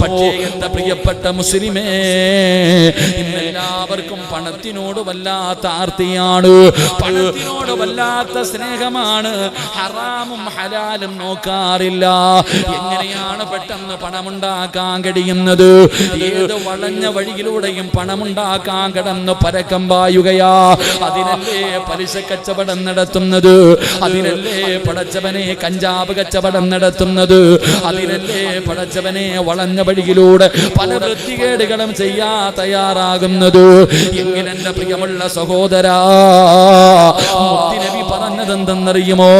പക്ഷേ എന്റെ പ്രിയപ്പെട്ട മുസ്ലിമേ, ഇന്നെല്ലാവർക്കും പണത്തിനോട് വല്ലാത്ത ആർത്തിയാണ്, പണത്തിനോട് വല്ലാത്ത സ്നേഹമാണ്. ഹറാമും ഹലാലും നോക്കാറില്ല. എങ്ങനെയാണ് പെട്ടെന്ന് പണമുണ്ടാക്കാൻ കഴിയുന്നത്? ഏത് വളഞ്ഞ വഴിയിലൂടെയും പണമുണ്ടാക്കാൻ കിടന്ന് പരക്കം പായുകയാ. അതിനല്ലേ പലിശ കച്ചവടം നടത്തുന്നത്, അതിനല്ലേ പടച്ചവനെ കഞ്ചാവ് കച്ചവടം നടത്തുന്നത്, അതിനല്ലേ പടച്ചവനെ വളഞ്ഞ വഴിയിലൂടെ പല വൃത്തികേടുകളും ചെയ്യാ തയ്യാറാകുന്നത്. എങ്കിൽ എന്റെ പ്രിയമുള്ള സഹോദരാ, മുത്തുനബി പറഞ്ഞതെന്തെന്നറിയുമോ?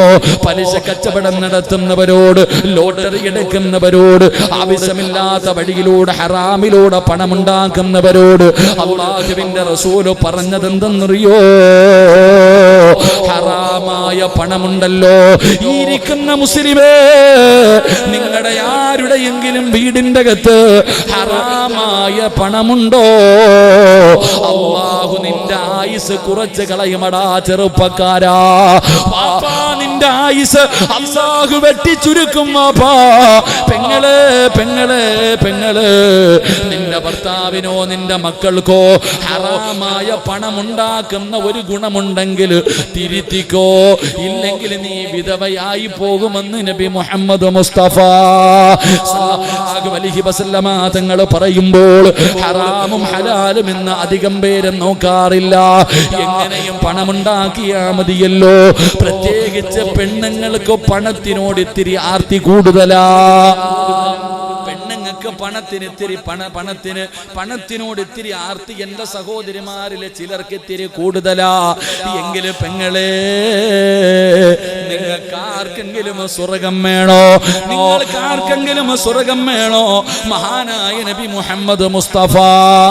പലിശ കച്ചവടം നടത്തുന്നവരോട്, ലോട്ടറി എടുക്കുന്നവരോട്, ആവശ്യമില്ലാത്ത വഴിയിലൂടെ ഹറാമിലൂടെ പണമുണ്ടാക്കുന്നവരോട് അല്ലാഹുവിന്റെ റസൂൽ പറഞ്ഞതെന്തെന്നറിയോ? ഹറാമായ പണമുണ്ടല്ലോ, ഇരിക്കുന്ന മുസ്ലിമേ, നിങ്ങളുടെ ആരുടെയെങ്കിലും വീടിന്റെ അകത്ത് ഹറാമായ പണമുണ്ടോ? അല്ലാഹു നിന്റെ ആയുസ് കുറച്ച് കളയുമടാ ചെറുപ്പക്കാരാ. പാപ്പാ, നിന്റെ ആയുസ് അല്ലാഹു വെട്ടിച്ചുരുക്കും. പാപ്പാ, പെങ്ങളെ പെങ്ങളെ പെങ്ങളെ, നിന്റെ ഭർത്താവിനോ നിന്റെ മക്കൾക്കോ ഹറാമായ പണമുണ്ടാക്കുന്ന ഒരു ഗുണമുണ്ടെങ്കിൽ തിരുത്തിക്കോ, ഇല്ലെങ്കിൽ നീ വിധവയായി പോകുമെന്ന് നബി മുഹമ്മദ് മുസ്തഫ സല്ലല്ലാഹു അലൈഹി വസല്ലമ തങ്ങൾ പറയുമ്പോൾ ഹറാമും ഹലാലും എന്ന് അധികം പേരും നോക്കാറില്ല. എങ്ങനെയും പണമുണ്ടാക്കിയാ മതിയല്ലോ. പ്രത്യേകിച്ച് പെണ്ണുങ്ങൾക്ക് പണത്തിനോട് ഇത്തിരി ആർത്തി കൂടുതലാ. പെണ്ണുങ്ങൾക്ക് പണത്തിനോട് ഇത്തിരി ആർത്തി എന്റെ സഹോദരിമാരിലെ ചിലർക്ക് ഇത്തിരി കൂടുതലാ. എങ്കിലും പെങ്ങളെ, നിങ്ങൾക്ക് ആർക്കെങ്കിലും സ്വർഗം വേണോ? നിങ്ങൾക്ക് ആർക്കെങ്കിലും സ്വർഗം വേണോ? മഹാനായ നബി മുഹമ്മദ് മുസ്തഫ,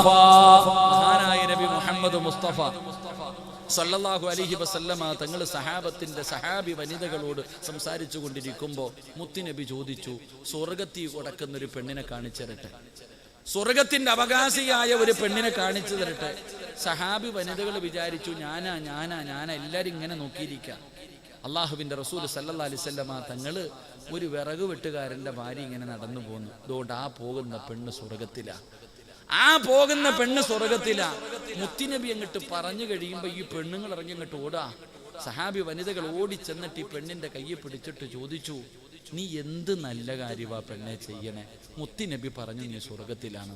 മഹാനായ നബി മുഹമ്മദ് മുസ്തഫ സല്ലല്ലാഹു അലൈഹി വസല്ലമ തങ്ങൾ സഹാബി വനിതകളോട് സംസാരിച്ചു കൊണ്ടിരിക്കുമ്പോൾ മുത്തുനബി ചോദിച്ചു, സ്വർഗത്തിൽ കൊടുക്കുന്ന ഒരു പെണ്ണിനെ കാണിച്ചു തരട്ടെ, സ്വർഗത്തിന്റെ അവകാശിയായ ഒരു പെണ്ണിനെ കാണിച്ചു തരട്ടെ. സഹാബി വനിതകൾ വിചാരിച്ചു, ഞാനാ എല്ലാരും ഇങ്ങനെ നോക്കിയിരിക്കാം. അള്ളാഹുവിന്റെ റസൂൽ സല്ലല്ലാഹു അലൈഹി വസല്ലമ തങ്ങൾ ഒരു വിറക് വെട്ടുകാരന്റെ ഭാര്യ ഇങ്ങനെ നടന്നു പോന്നു. അതുകൊണ്ട് ആ പോകുന്ന പെണ്ണ് സ്വർഗത്തിലാ, ആ പോകുന്ന പെണ്ണ് സ്വർഗത്തിലാ. മുത്തുനബി അങ്ങോട്ട് പറഞ്ഞു കഴിയുമ്പോ ഈ പെണ്ണുങ്ങൾ ഇറങ്ങി അങ്ങോട്ട് ഓടാ. സഹാബി വനിതകൾ ഓടി ചെന്നിട്ട് ഈ പെണ്ണിന്റെ കയ്യെ പിടിച്ചിട്ട് ചോദിച്ചു, നീ എന്ത് നല്ല കാര്യമാ പെണ്ണെ ചെയ്യണേ? മുത്തുനബി പറഞ്ഞു, നീ സ്വർഗത്തിലാണ്.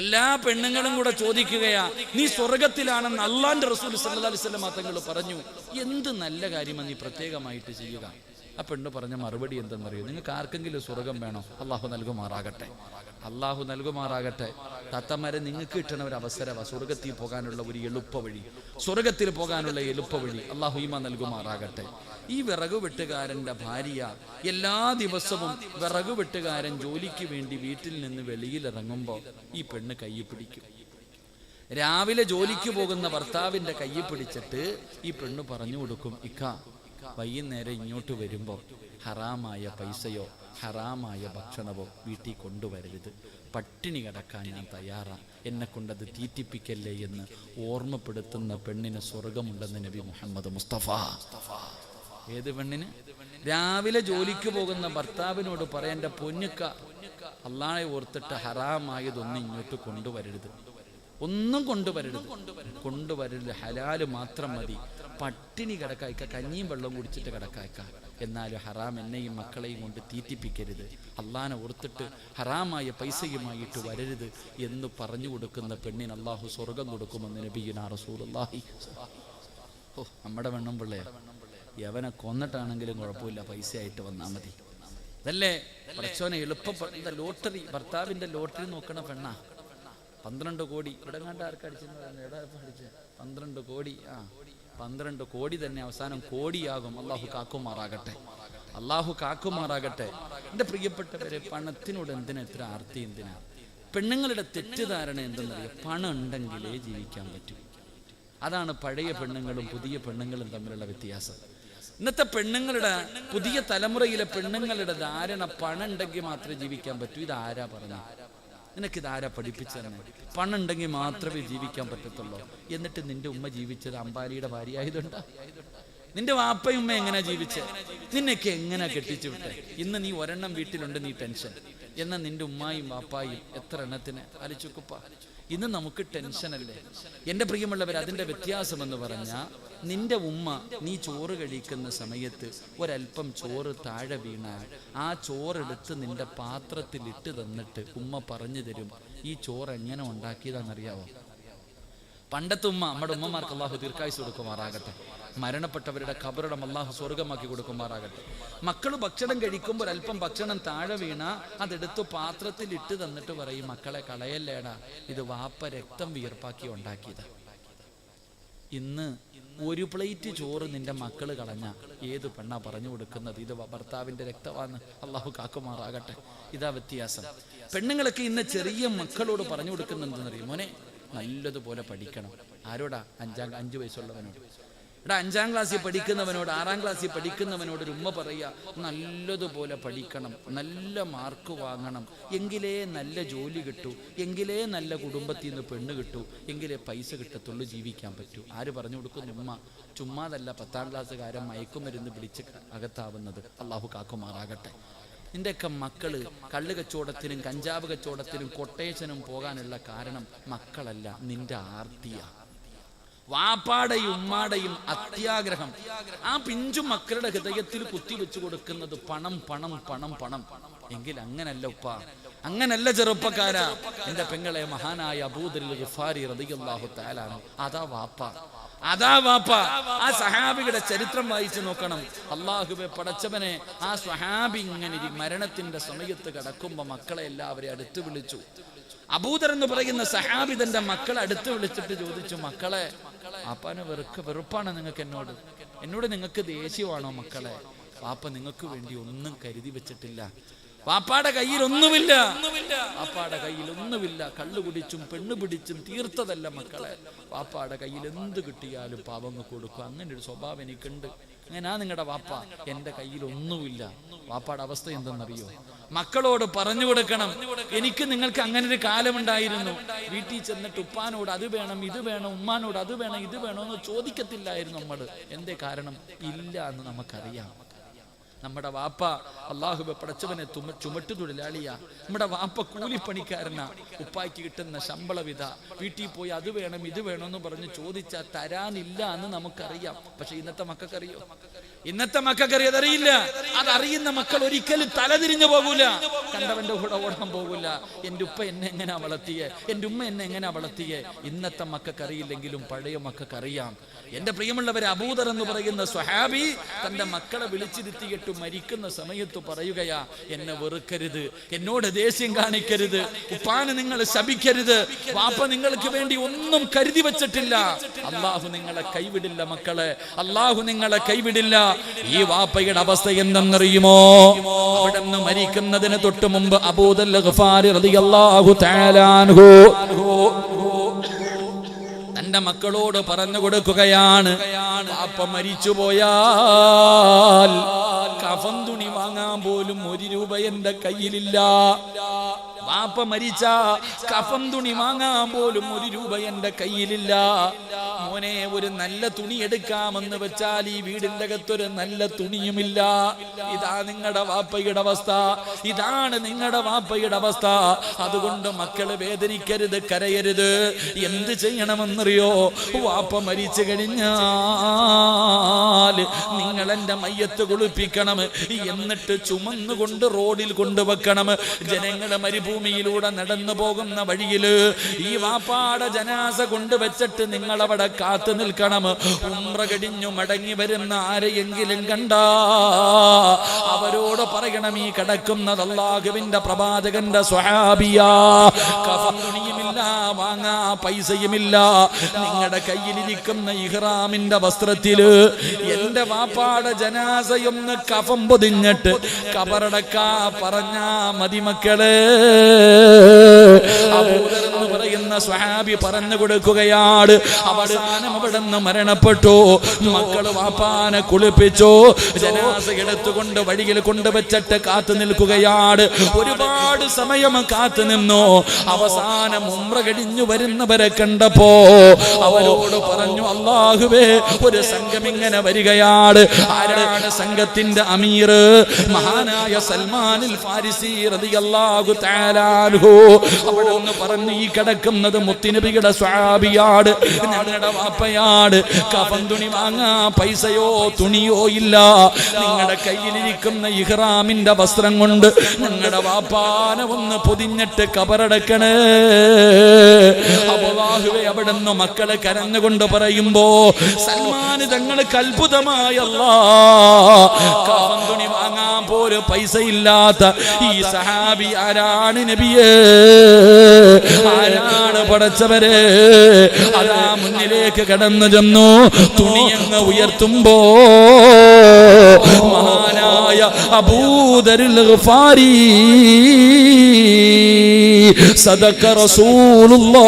എല്ലാ പെണ്ണുങ്ങളും കൂടെ ചോദിക്കുകയാ, നീ സ്വർഗത്തിലാണെന്ന് അള്ളാന്റെ റസൂൽ സല്ലല്ലാഹു അലൈഹി വസല്ലം തങ്ങൾ പറഞ്ഞു. എന്ത് നല്ല കാര്യമാണ് നീ പ്രത്യേകമായിട്ട് ചെയ്യുക? ആ പെണ്ണ് പറഞ്ഞ മറുപടി എന്തെന്നറിയോ? നിങ്ങൾക്ക് ആർക്കെങ്കിലും സ്വർഗം വേണോ? അള്ളാഹു നൽകുമാറാകട്ടെ, അള്ളാഹു നൽകുമാറാകട്ടെ. തത്തമാരെ, നിങ്ങൾക്ക് കിട്ടണ ഒരു അവസരമാണ് സ്വർഗത്തിൽ പോകാനുള്ള ഒരു എളുപ്പ വഴി, സ്വർഗത്തിൽ പോകാനുള്ള എളുപ്പ വഴി. അള്ളാഹു ഈമാൻ നൽകുമാറാകട്ടെ. ഈ വിറക് വെട്ടുകാരന്റെ ഭാര്യ എല്ലാ ദിവസവും വിറക് വെട്ടുകാരൻ ജോലിക്ക് വേണ്ടി വീട്ടിൽ നിന്ന് വെളിയിലിറങ്ങുമ്പോൾ ഈ പെണ്ണ് കൈ പിടിക്കും. രാവിലെ ജോലിക്ക് പോകുന്ന ഭർത്താവിന്റെ കൈ പിടിച്ചിട്ട് ഈ പെണ്ണ് പറഞ്ഞു കൊടുക്കും, ഇക്ക, വൈകുന്നേരം ഇങ്ങോട്ട് വരുമ്പോൾ ഹറാമായ പൈസയോ ഹറാമായ ഭക്ഷണമോ വീട്ടിൽ കൊണ്ടുവരരുത്, പട്ടിണി കിടക്കാൻ ഞാൻ തയ്യാറാ, എന്നെ കൊണ്ടത് തീറ്റിപ്പിക്കല്ലേ എന്ന് ഓർമ്മപ്പെടുത്തുന്ന പെണ്ണിന് സ്വർഗമുണ്ടെന്ന് നബി മുഹമ്മദ് മുസ്തഫ. ഏത് പെണ്ണിന്? രാവിലെ ജോലിക്ക് പോകുന്ന ഭർത്താവിനോട് പറയാൻ, എൻ്റെ പൊന്നുക്ക, അള്ളാഹെ ഓർത്തിട്ട് ഹറാമായതൊന്നും ഇങ്ങോട്ട് കൊണ്ടുവരരുത്, ഒന്നും കൊണ്ടുവരരുത്, ഹലാല് മാത്രം മതി, പട്ടിണി കിടക്കായ്ക്ക, കഞ്ഞിയും വെള്ളം കുടിച്ചിട്ട് കിടക്കായ്ക്ക, എന്നാലും ഹറാം എന്നെയും മക്കളെയും കൊണ്ട് തീറ്റിപ്പിക്കരുത്, അള്ളാനെ ഓർത്തിട്ട് ഹറാമായ പൈസയുമായിട്ട് വരരുത് എന്ന് പറഞ്ഞു കൊടുക്കുന്ന പെണ്ണിന് അള്ളാഹു സ്വർഗം കൊടുക്കുമെന്ന് നബിയുനാ റസൂലുള്ളാഹി. ഓ, നമ്മുടെ വെണ്ണം പിള്ളയാ, യവനെ കൊന്നിട്ടാണെങ്കിലും കുഴപ്പമില്ല, പൈസയായിട്ട് വന്നാൽ മതി. അതല്ലേ പടച്ചോനെ എളുപ്പം. ലോട്ടറി, ഭർത്താവിന്റെ ലോട്ടറി നോക്കണ പെണ്ണാ. 12 കോടി ഇവിടെ കണ്ട ആർക്കടിച്ചെന്ന് പറഞ്ഞു, എടാ പഠിച്ച 12 കോടി. 12 കോടി തന്നെ അവസാനം കോടിയാകും. അള്ളാഹു കാക്കുമാറാകട്ടെ, അള്ളാഹു കാക്കുമാറാകട്ടെ. എൻ്റെ പ്രിയപ്പെട്ടവരെ, പണത്തിനോട് എന്തിനാ ഇത്ര ആർത്തി? എന്തിനാ? പെണ്ണുങ്ങളുടെ തെറ്റിദ്ധാരണ എന്തെന്നറിയാം, പണം ഉണ്ടെങ്കിലേ ജീവിക്കാൻ പറ്റൂ. അതാണ് പഴയ പെണ്ണുങ്ങളും പുതിയ പെണ്ണുങ്ങളും തമ്മിലുള്ള വ്യത്യാസം. ഇന്നത്തെ പെണ്ണുങ്ങളുടെ, പുതിയ തലമുറയിലെ പെണ്ണുങ്ങളുടെ ധാരണ പണം ഉണ്ടെങ്കിൽ മാത്രമേ ജീവിക്കാൻ പറ്റൂ. ഇതാരാ പറഞ്ഞ? നിനക്കിതാരാ പഠിപ്പിച്ചെന്ന്? പണം ഉണ്ടെങ്കിൽ മാത്രമേ ജീവിക്കാൻ പറ്റത്തുള്ളൂ. എന്നിട്ട് നിന്റെ ഉമ്മ ജീവിച്ചത് അംബാനിയുടെ ഭാര്യയായതുകൊണ്ടാ? നിന്റെ വാപ്പയും ഉമ്മ എങ്ങനെ ജീവിച്ചേ? നിന്നൊക്കെ എങ്ങനെ കെട്ടിച്ചു വിട്ടെ? ഇന്ന് നീ ഒരെണ്ണം വീട്ടിലുണ്ട്, നീ ടെൻഷൻ. എന്നാൽ നിന്റെ ഉമ്മായും വാപ്പായും എത്ര എണ്ണത്തിന് അലിച്ചുക്കുപ്പ. ഇന്ന് നമുക്ക് ടെൻഷനല്ലേ എൻ്റെ പ്രിയമുള്ളവർ. അതിൻ്റെ വ്യത്യാസം എന്ന് പറഞ്ഞാൽ, നിന്റെ ഉമ്മ നീ ചോറ് കഴിക്കുന്ന സമയത്ത് ഒരല്പം ചോറ് താഴെ വീണാൽ ആ ചോറെടുത്ത് നിന്റെ പാത്രത്തിൽ ഇട്ട് തന്നിട്ട് ഉമ്മ പറഞ്ഞു തരും, ഈ ചോറ് എങ്ങനെ ഉണ്ടാക്കിയതാണെന്നറിയാവോ? പണ്ടത്തെ ഉമ്മ, നമ്മുടെ ഉമ്മമാർക്ക് അള്ളാഹു ദീർഘായുസ് കൊടുക്കുമാറാകട്ടെ, മരണപ്പെട്ടവരുടെ ഖബറിടം അള്ളാഹു സ്വർഗമാക്കി കൊടുക്കുമാറാകട്ടെ. മക്കൾ ഭക്ഷണം കഴിക്കുമ്പോൾ അല്പം ഭക്ഷണം താഴെ വീണ അതെടുത്ത് പാത്രത്തിൽ ഇട്ട് തന്നിട്ട് പറയും, മക്കളെ കളയല്ലേടാ, ഇത് വാപ്പ രക്തം വിയർപ്പാക്കി ഉണ്ടാക്കിയതാ. ഇന്ന് ഒരു പ്ലേറ്റ് ചോറ് നിന്റെ മക്കൾ കളഞ്ഞ ഏത് പെണ്ണാ പറഞ്ഞു കൊടുക്കുന്നത്? ഇത് ഭർത്താവിന്റെ രക്തമാണ്. അള്ളാഹു കാക്കുമാറാകട്ടെ. ഇതാ വ്യത്യാസം. പെണ്ണുങ്ങളൊക്കെ ഇന്ന് ചെറിയ മക്കളോട് പറഞ്ഞു കൊടുക്കുന്നത് എന്തെന്നറിയും? മോനെ നല്ലതുപോലെ പഠിക്കണം. ആരോടാ? 5 വയസ്സുള്ളവനോട്. എടാ, 5ാം ക്ലാസ്സിൽ പഠിക്കുന്നവനോട്, 6ാം ക്ലാസ്സിൽ പഠിക്കുന്നവനോട് ഒരു ഉമ്മ പറയുക, നല്ലതുപോലെ പഠിക്കണം, നല്ല മാർക്ക് വാങ്ങണം, എങ്കിലേ നല്ല ജോലി കിട്ടൂ, എങ്കിലേ നല്ല കുടുംബത്തിൽ നിന്ന് പെണ്ണ് കിട്ടൂ, എങ്കിലേ പൈസ കിട്ടത്തുള്ളൂ, ജീവിക്കാൻ പറ്റൂ. ആര് പറഞ്ഞു കൊടുക്കുന്നു? ഉമ്മ. ചുമ്മാതല്ല 10ാം ക്ലാസ്സുകാരൻ മയക്കുമരുന്ന് പിടിച്ച് അകത്താവുന്നത്. അള്ളാഹു കാക്കുമാറാകട്ടെ. നിന്റെയൊക്കെ മക്കള് കള്ള് കച്ചവടത്തിനും കഞ്ചാവ് കച്ചവടത്തിനും കൊട്ടേഷനും പോകാനുള്ള കാരണം മക്കളല്ല, നിന്റെ ആർത്തിയ. വാപ്പാടെയും ഉമ്മാടെയും അത്യാഗ്രഹം ആ പിഞ്ചു മക്കളുടെ ഹൃദയത്തിൽ കുത്തിവെച്ചു കൊടുക്കുന്നത് പണം പണം പണം പണം. എങ്കിൽ അങ്ങനല്ല ഉപ്പ, അങ്ങനല്ല ചെറുപ്പക്കാരാ. എന്റെ പെങ്ങളെ, മഹാനായ അബൂദർ ഗിഫാരി റളിയല്ലാഹു തആല അൻഹു, അതാ വാപ്പ, അതാ വാപ്പ. ആ സഹാബിയുടെ ചരിത്രം വായിച്ചു നോക്കണം. അല്ലാഹുവേ പടച്ചവനെ, ആ സ്വഹാബി ഇങ്ങനെ മരണത്തിന്റെ സമയത്ത് കിടക്കുമ്പോ മക്കളെ എല്ലാവരെയും അടുത്ത് വിളിച്ചു. അബൂദർ എന്ന് പറയുന്ന സഹാബി തന്റെ മക്കളെ അടുത്ത് വിളിച്ചിട്ട് ചോദിച്ചു, മക്കളെ, വാപ്പാനെ വെറുപ്പാണ് നിങ്ങൾക്ക് എന്നോട് നിങ്ങൾക്ക് ദേഷ്യമാണോ മക്കളെ? വാപ്പ നിങ്ങൾക്ക് വേണ്ടി ഒന്നും കരുതി വെച്ചിട്ടില്ല. വാപ്പാടെ കയ്യിൽ ഒന്നുമില്ല, വാപ്പാടെ കയ്യിൽ ഒന്നുമില്ല. കള്ളു കുടിച്ചും പെണ്ണു പിടിച്ചും തീർത്തതല്ല മക്കളെ. വാപ്പാടെ കയ്യിൽ എന്ത് കിട്ടിയാലും പാവങ്ങൾ കൊടുക്കും. അങ്ങനെ ഒരു സ്വഭാവം എനിക്കുണ്ട്. അങ്ങനാ നിങ്ങളുടെ വാപ്പ. എൻ്റെ കയ്യിൽ ഒന്നുമില്ല. വാപ്പാടെ അവസ്ഥ എന്തെന്നറിയോ? മക്കളോട് പറഞ്ഞു കൊടുക്കണം, എനിക്ക് നിങ്ങൾക്ക് അങ്ങനെ ഒരു കാലമുണ്ടായിരുന്നു. വീട്ടിൽ ചെന്നിട്ട് ഉപ്പാനോട് അത് വേണം ഇത് വേണം, ഉമ്മാനോട് അത് വേണം ഇത് വേണം എന്ന് ചോദിക്കത്തില്ലായിരുന്നു നമ്മൾ. എന്തേ കാരണം? ഇല്ല എന്ന് നമുക്കറിയാം. നമ്മുടെ വാപ്പ അല്ലാഹുവേ പടച്ചവനെ ചുമട്ടു തൊഴിലാളിയാ. നമ്മുടെ വാപ്പ കൂലിപ്പണിക്കാരനാ. ഉപ്പായ്ക്ക് കിട്ടുന്ന ശമ്പളവിധ വീട്ടിൽ പോയി അത് വേണം ഇത് വേണമെന്ന് പറഞ്ഞ് ചോദിച്ചാൽ തരാനില്ല എന്ന് നമുക്കറിയാം. പക്ഷെ ഇന്നത്തെ മക്കൾക്കറിയോ? ഇന്നത്തെ മക്കൾക്കറിയാം? അതറിയില്ല. അതറിയുന്ന മക്കൾ ഒരിക്കലും തലതിരിഞ്ഞു പോകൂല, കണ്ടവന്റെ കൂടെ ഓടാൻ പോകൂല. എൻ്റെ ഉപ്പ എന്നെ എങ്ങനെയാ വളർത്തിയേ, എൻ്റെ ഉമ്മ എന്നെ എങ്ങനെയാ വളർത്തിയേ. ഇന്നത്തെ മക്കൾക്കറിയില്ലെങ്കിലും പഴയ മക്കൾക്കറിയാം. എൻ്റെ പ്രിയമുള്ളവരെ, അബൂദർ എന്ന് പറയുന്ന സ്വഹാബി തന്റെ മക്കളെ വിളിച്ചിരുത്തിയിട്ട് മരിക്കുന്ന സമയത്ത് പറയുകയാ, എന്നെ വെറുക്കരുത്, എന്നോട് ദേഷ്യം കാണിക്കരുത്, ഉപ്പാന് നിങ്ങൾ ശപിക്കരുത്, വാപ്പ നിങ്ങൾക്ക് വേണ്ടി ഒന്നും കരുതി വെച്ചിട്ടില്ല. അല്ലാഹു നിങ്ങളെ കൈവിടില്ല മക്കളെ, അല്ലാഹു നിങ്ങളെ കൈവിടില്ല. ഈ വാപ്പയുടെ അവസ്ഥ എന്തെന്നറിയുമോ? അവിടെ നിന്ന് മരിക്കുന്നതിന് തൊട്ട് മുമ്പ് അബൂദർ ഗിഫാരി റളിയല്ലാഹു തആല അൻഹു തന്റെ മക്കളോട് പറഞ്ഞു കൊടുക്കുകയാണ്, വാപ്പ മരിച്ചു പോയാൽ കഫൻ തുണി വാങ്ങാൻ പോലും 1 രൂപ എന്റെ കയ്യിലില്ല. വാപ്പ മരിച്ച കഫൻ തുണി വാങ്ങാൻ പോലും 1 രൂപ എന്റെ കയ്യിലില്ല. മോനെ, ഒരു നല്ല തുണി എടുക്കാമെന്ന് വെച്ചാൽ ഈ വീടിന്റെ അകത്തൊരു നല്ല തുണിയുമില്ല. ഇതാ നിങ്ങളുടെ വാപ്പയുടെ അവസ്ഥ, ഇതാണ് നിങ്ങളുടെ വാപ്പയുടെ അവസ്ഥ. അതുകൊണ്ട് മക്കള് വേദനിക്കരുത്, കരയരുത്. എന്ത് ചെയ്യണമെന്നറിയോ? വാപ്പ മരിച്ചു കഴിഞ്ഞാൽ നിങ്ങൾ എന്റെ മയ്യത്ത് കുളിപ്പിക്കണം, എന്നിട്ട് ചുമന്നുകൊണ്ട് റോഡിൽ കൊണ്ടുവെക്കണം. ജനങ്ങളെ മരുഭൂമിയിലൂടെ നടന്നു പോകുന്ന വഴിയില് ഈ വാപ്പാടെ ജനാസ കൊണ്ടുവച്ചിട്ട് നിങ്ങൾ അവിടെ കാത്തു നിൽക്കണം. ഉംറ കഴിഞ്ഞു മടങ്ങി വരുന്ന ആരെയെങ്കിലും കണ്ടാ അവരോട് പറയണം, ഈ കിടക്കുന്നത് അല്ലാഹുവിന്റെ പ്രവാചകന്റെ സ്വഹാബിയാ. കഫൻ തുണിയുമില്ല, വാങ്ങാ പൈസയുമില്ല. നിങ്ങളുടെ കയ്യിലിരിക്കുന്ന ഇഹ്റാമിന്റെ വസ്ത്രത്തില് എന്റെ വാപ്പാടെ ജനാസയൊന്ന് കഫം പൊതിഞ്ഞിട്ട് കബറടക്കാ പറഞ്ഞാ മതി മക്കളെ. അബൂദർ എന്ന് പറയുന്ന സ്വഹാബി സഹാബി പറഞ്ഞു കൊടുക്കുകയാണ്. അവസാനം അവിടെ നിന്ന് മരണപ്പെട്ടു. മക്കള് വാപ്പാനെ കുളിപ്പിച്ചു, ജനാസ എടുത്തുകൊണ്ട് വഴിയിൽ കൊണ്ടുവച്ചിട്ട് കാത്തു നിൽക്കുകയാണ്. ഒരുപാട് സമയം കാത്തു നിന്നു. അവസാനം ഉംറ കഴിഞ്ഞു വരുന്നവരെ കണ്ടപ്പോ അവരോട് പറഞ്ഞു, അല്ലാഹുവേ, ഒരു സംഘം ഇങ്ങനെ വരികയാണ്. ആരാണ് സംഘത്തിന്റെ അമീർ? മഹാനായ സൽമാനുൽ ഫാരിസി റളിയല്ലാഹു തആല അൻഹു. അവിടെ ഒന്ന് പറഞ്ഞു, ഈ കിടക്കുന്നത് മുത്തുനബിയുടെ സ്വഹാബിയാണ്, ഞങ്ങളുടെ വാപ്പയാണ്. കഫൻ തുണി വാങ്ങാൻ പൈസയോ തുണിയോ ഇല്ല. നിങ്ങളുടെ കയ്യിലിരിക്കുന്ന ഇഹ്റാമിന്റെ വസ്ത്രം കൊണ്ട് ഞങ്ങളുടെ വാപ്പാനെ ഒന്ന് പൊതിഞ്ഞിട്ട് കബറടക്കണേ. അല്ലാഹുവേ, അവിടുന്ന് മക്കളെ കരഞ്ഞുകൊണ്ട് പറയുമ്പോ സൽമാന് തങ്ങൾക്ക് അത്ഭുതമായ കഫൻ തുണി വാങ്ങാൻ പോലും പൈസ ഇല്ലാത്ത ഈ സഹാബി ആരാണ് നബിയേ? ആരാണ് പടച്ചവരെ? അതാ മുന്നിലേക്ക് കടന്നു ചെന്നു. തുണിയങ്ങ് ഉയർത്തുമ്പോ മഹാനായ അബൂദറുൽ ഗഫാരി സദഖ റസൂലുള്ളാഹ്,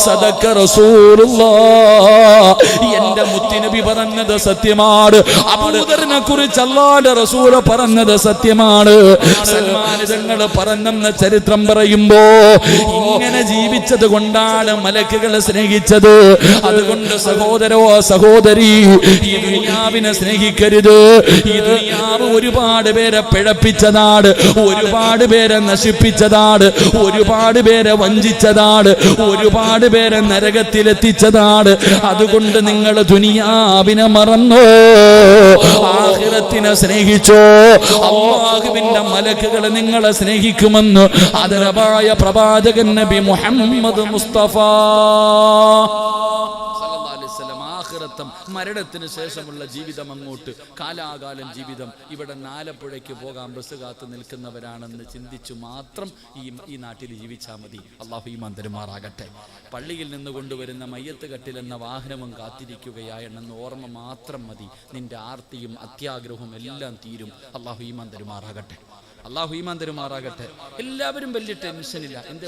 സദഖ റസൂലുള്ളാഹ്. എന്റെ മുത്തുനബി പറഞ്ഞത് സത്യമാണ്. അബൂദറിനെ കുറിച്ച് അല്ലാഹുവിന്റെ റസൂൽ പറഞ്ഞത് സത്യമാണ്. സൽമാൻ തങ്ങൾ പറഞ്ഞെന്ന ചരിത്രം പറയുമ്പോ ഇങ്ങനെ ജീവിച്ചത് കൊണ്ടാണ് മലക്കുകളെ സ്നേഹിച്ചത്. അതുകൊണ്ട് സഹോദരോ സഹോദരി, ഈ ദുനിയാവിനെ സ്നേഹിക്കരുത്. ഈ ദുനിയാവ് ഒരുപാട് പേരെ പിഴപ്പിച്ചതാണ്, ഒരുപാട് പേരെ നശിപ്പിച്ചതാണ്, ഒരുപാട് പേരെ വഞ്ചിച്ചതാണ്, ഒരുപാട് പേരെ നരകത്തിലെത്തിച്ചതാണ്. അതുകൊണ്ട് നിങ്ങൾ ദുനിയാവിനെ മറന്നോ, ആഖിറത്തിനെ സ്നേഹിച്ചോ. അല്ലാഹുവിന്റെ മലക്കുകൾ നിങ്ങളെ സ്നേഹിക്കുമെന്ന് ആദരവായ പ്രവാചകൻ നബി മുഹമ്മദ് മുസ്തഫ മരണത്തിന് ശേഷമുള്ള ജീവിതം, അങ്ങോട്ട് കാലാകാലം ജീവിതം. ഇവിടെ ആലപ്പുഴയ്ക്ക് പോകാൻ ബസ് കാത്ത് നിൽക്കുന്നവരാണെന്ന് ചിന്തിച്ചു മാത്രം ഈ നാട്ടിൽ ജീവിച്ചാൽ മതി. അല്ലാഹു ഈമാൻ തരുമാറാകട്ടെ. പള്ളിയിൽ നിന്ന് കൊണ്ടുവരുന്ന മയ്യത്ത് കട്ടിലെന്ന വാഹനവും കാത്തിരിക്കുകയാണെന്ന് ഓർമ്മ മാത്രം മതി. നിന്റെ ആർത്തിയും അത്യാഗ്രഹവും എല്ലാം തീരും. അല്ലാഹു ഈമാൻ തരുമാറാകട്ടെ. അല്ലാഹു ഈമാൻ തരുമാറാകട്ടെ. എല്ലാവരും വലിയ ടെൻഷനില്ല. എന്റെ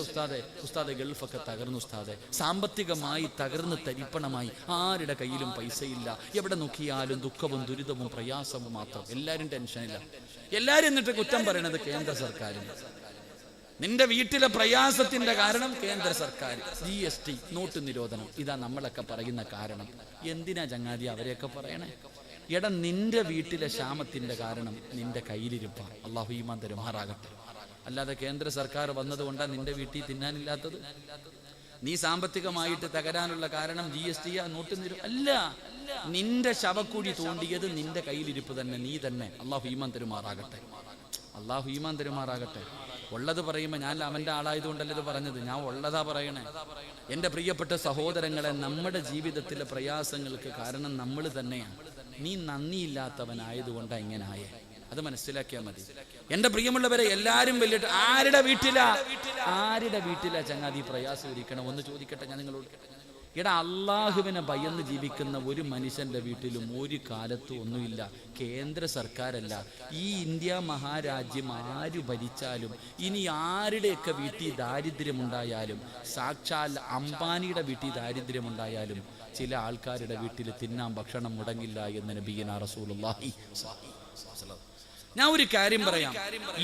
ഉസ്താദെ ഗൾഫൊക്കെ തകർന്നു ഉസ്താദെ, സാമ്പത്തികമായി തകർന്ന് തരിപ്പണമായി, ആരുടെ കയ്യിലും പൈസയില്ല, എവിടെ നോക്കിയാലും ദുഃഖവും ദുരിതവും പ്രയാസവും മാത്രം. എല്ലാവരും ടെൻഷനില്ല. എല്ലാവരും എന്നിട്ട് കുറ്റം പറയണത് കേന്ദ്ര സർക്കാരിന്. നിന്റെ വീട്ടിലെ പ്രയാസത്തിന്റെ കാരണം കേന്ദ്ര സർക്കാർ, GST, നോട്ട് നിരോധനം. ഇതാ നമ്മളൊക്കെ പറയുന്ന കാരണം. എന്തിനാ ചങ്ങാതി അവരെയൊക്കെ പറയണേ? എടാ, നിന്റെ വീട്ടിലെ ക്ഷാമത്തിന്റെ കാരണം നിന്റെ കയ്യിലിരിപ്പ. അല്ലാഹു ഈമാൻ തരുമാറാകട്ടെ. അല്ലാതെ കേന്ദ്ര സർക്കാർ വന്നതുകൊണ്ടാണ് നിന്റെ വീട്ടിൽ തിന്നാനില്ലാത്തത്. നീ സാമ്പത്തികമായിട്ട് തകരാനുള്ള കാരണം GST നോട്ട് നിരോധനം അല്ല. നിന്റെ ശവക്കുഴി തോണ്ടിയത് നിന്റെ കയ്യിലിരിപ്പ് തന്നെ, നീ തന്നെ. അല്ലാഹു ഈമാൻ തരുമാറാകട്ടെ. അല്ലാഹു ഈമാൻ തരുമാറാകട്ടെ. ഉള്ളത് പറയുമ്പോൾ ഞാൻ അവൻ്റെ ആളായതുകൊണ്ടല്ല ഇത് പറഞ്ഞത്, ഞാൻ ഉള്ളതാ പറയണേ. എൻ്റെ പ്രിയപ്പെട്ട സഹോദരങ്ങളെ, നമ്മുടെ ജീവിതത്തിലെ പ്രയാസങ്ങൾക്ക് കാരണം നമ്മൾ തന്നെയാണ്. നീ നന്ദിയില്ലാത്തവനായതുകൊണ്ടാണ് ഇങ്ങനെ ആയേ. അത് മനസ്സിലാക്കിയാൽ മതി. എൻ്റെ പ്രിയമുള്ളവരെ, എല്ലാവരും വലിയ ആരുടെ വീട്ടിലാ ചങ്ങാതി പ്രയാസം ഇരിക്കണം? ഒന്ന് ചോദിക്കട്ടെ ഞാൻ നിങ്ങളോട്. എടാ, അള്ളാഹുവിനെ ഭയന്ന് ജീവിക്കുന്ന ഒരു മനുഷ്യന്റെ വീട്ടിലും ഒരു കാലത്തും ഒന്നുമില്ല. കേന്ദ്ര സർക്കാരല്ല, ഈ ഇന്ത്യ മഹാരാജ്യം ആര് ഭരിച്ചാലും, ഇനി ആരുടെയൊക്കെ വീട്ടിൽ ദാരിദ്ര്യമുണ്ടായാലും, സാക്ഷാൽ അംബാനിയുടെ വീട്ടിൽ ദാരിദ്ര്യമുണ്ടായാലും, ചില ആൾക്കാരുടെ വീട്ടിൽ തിന്നാൻ ഭക്ഷണം മുടങ്ങില്ല എന്ന് നബിയുനാ റസൂലുള്ളാഹി. ഞാൻ ഒരു കാര്യം പറയാം,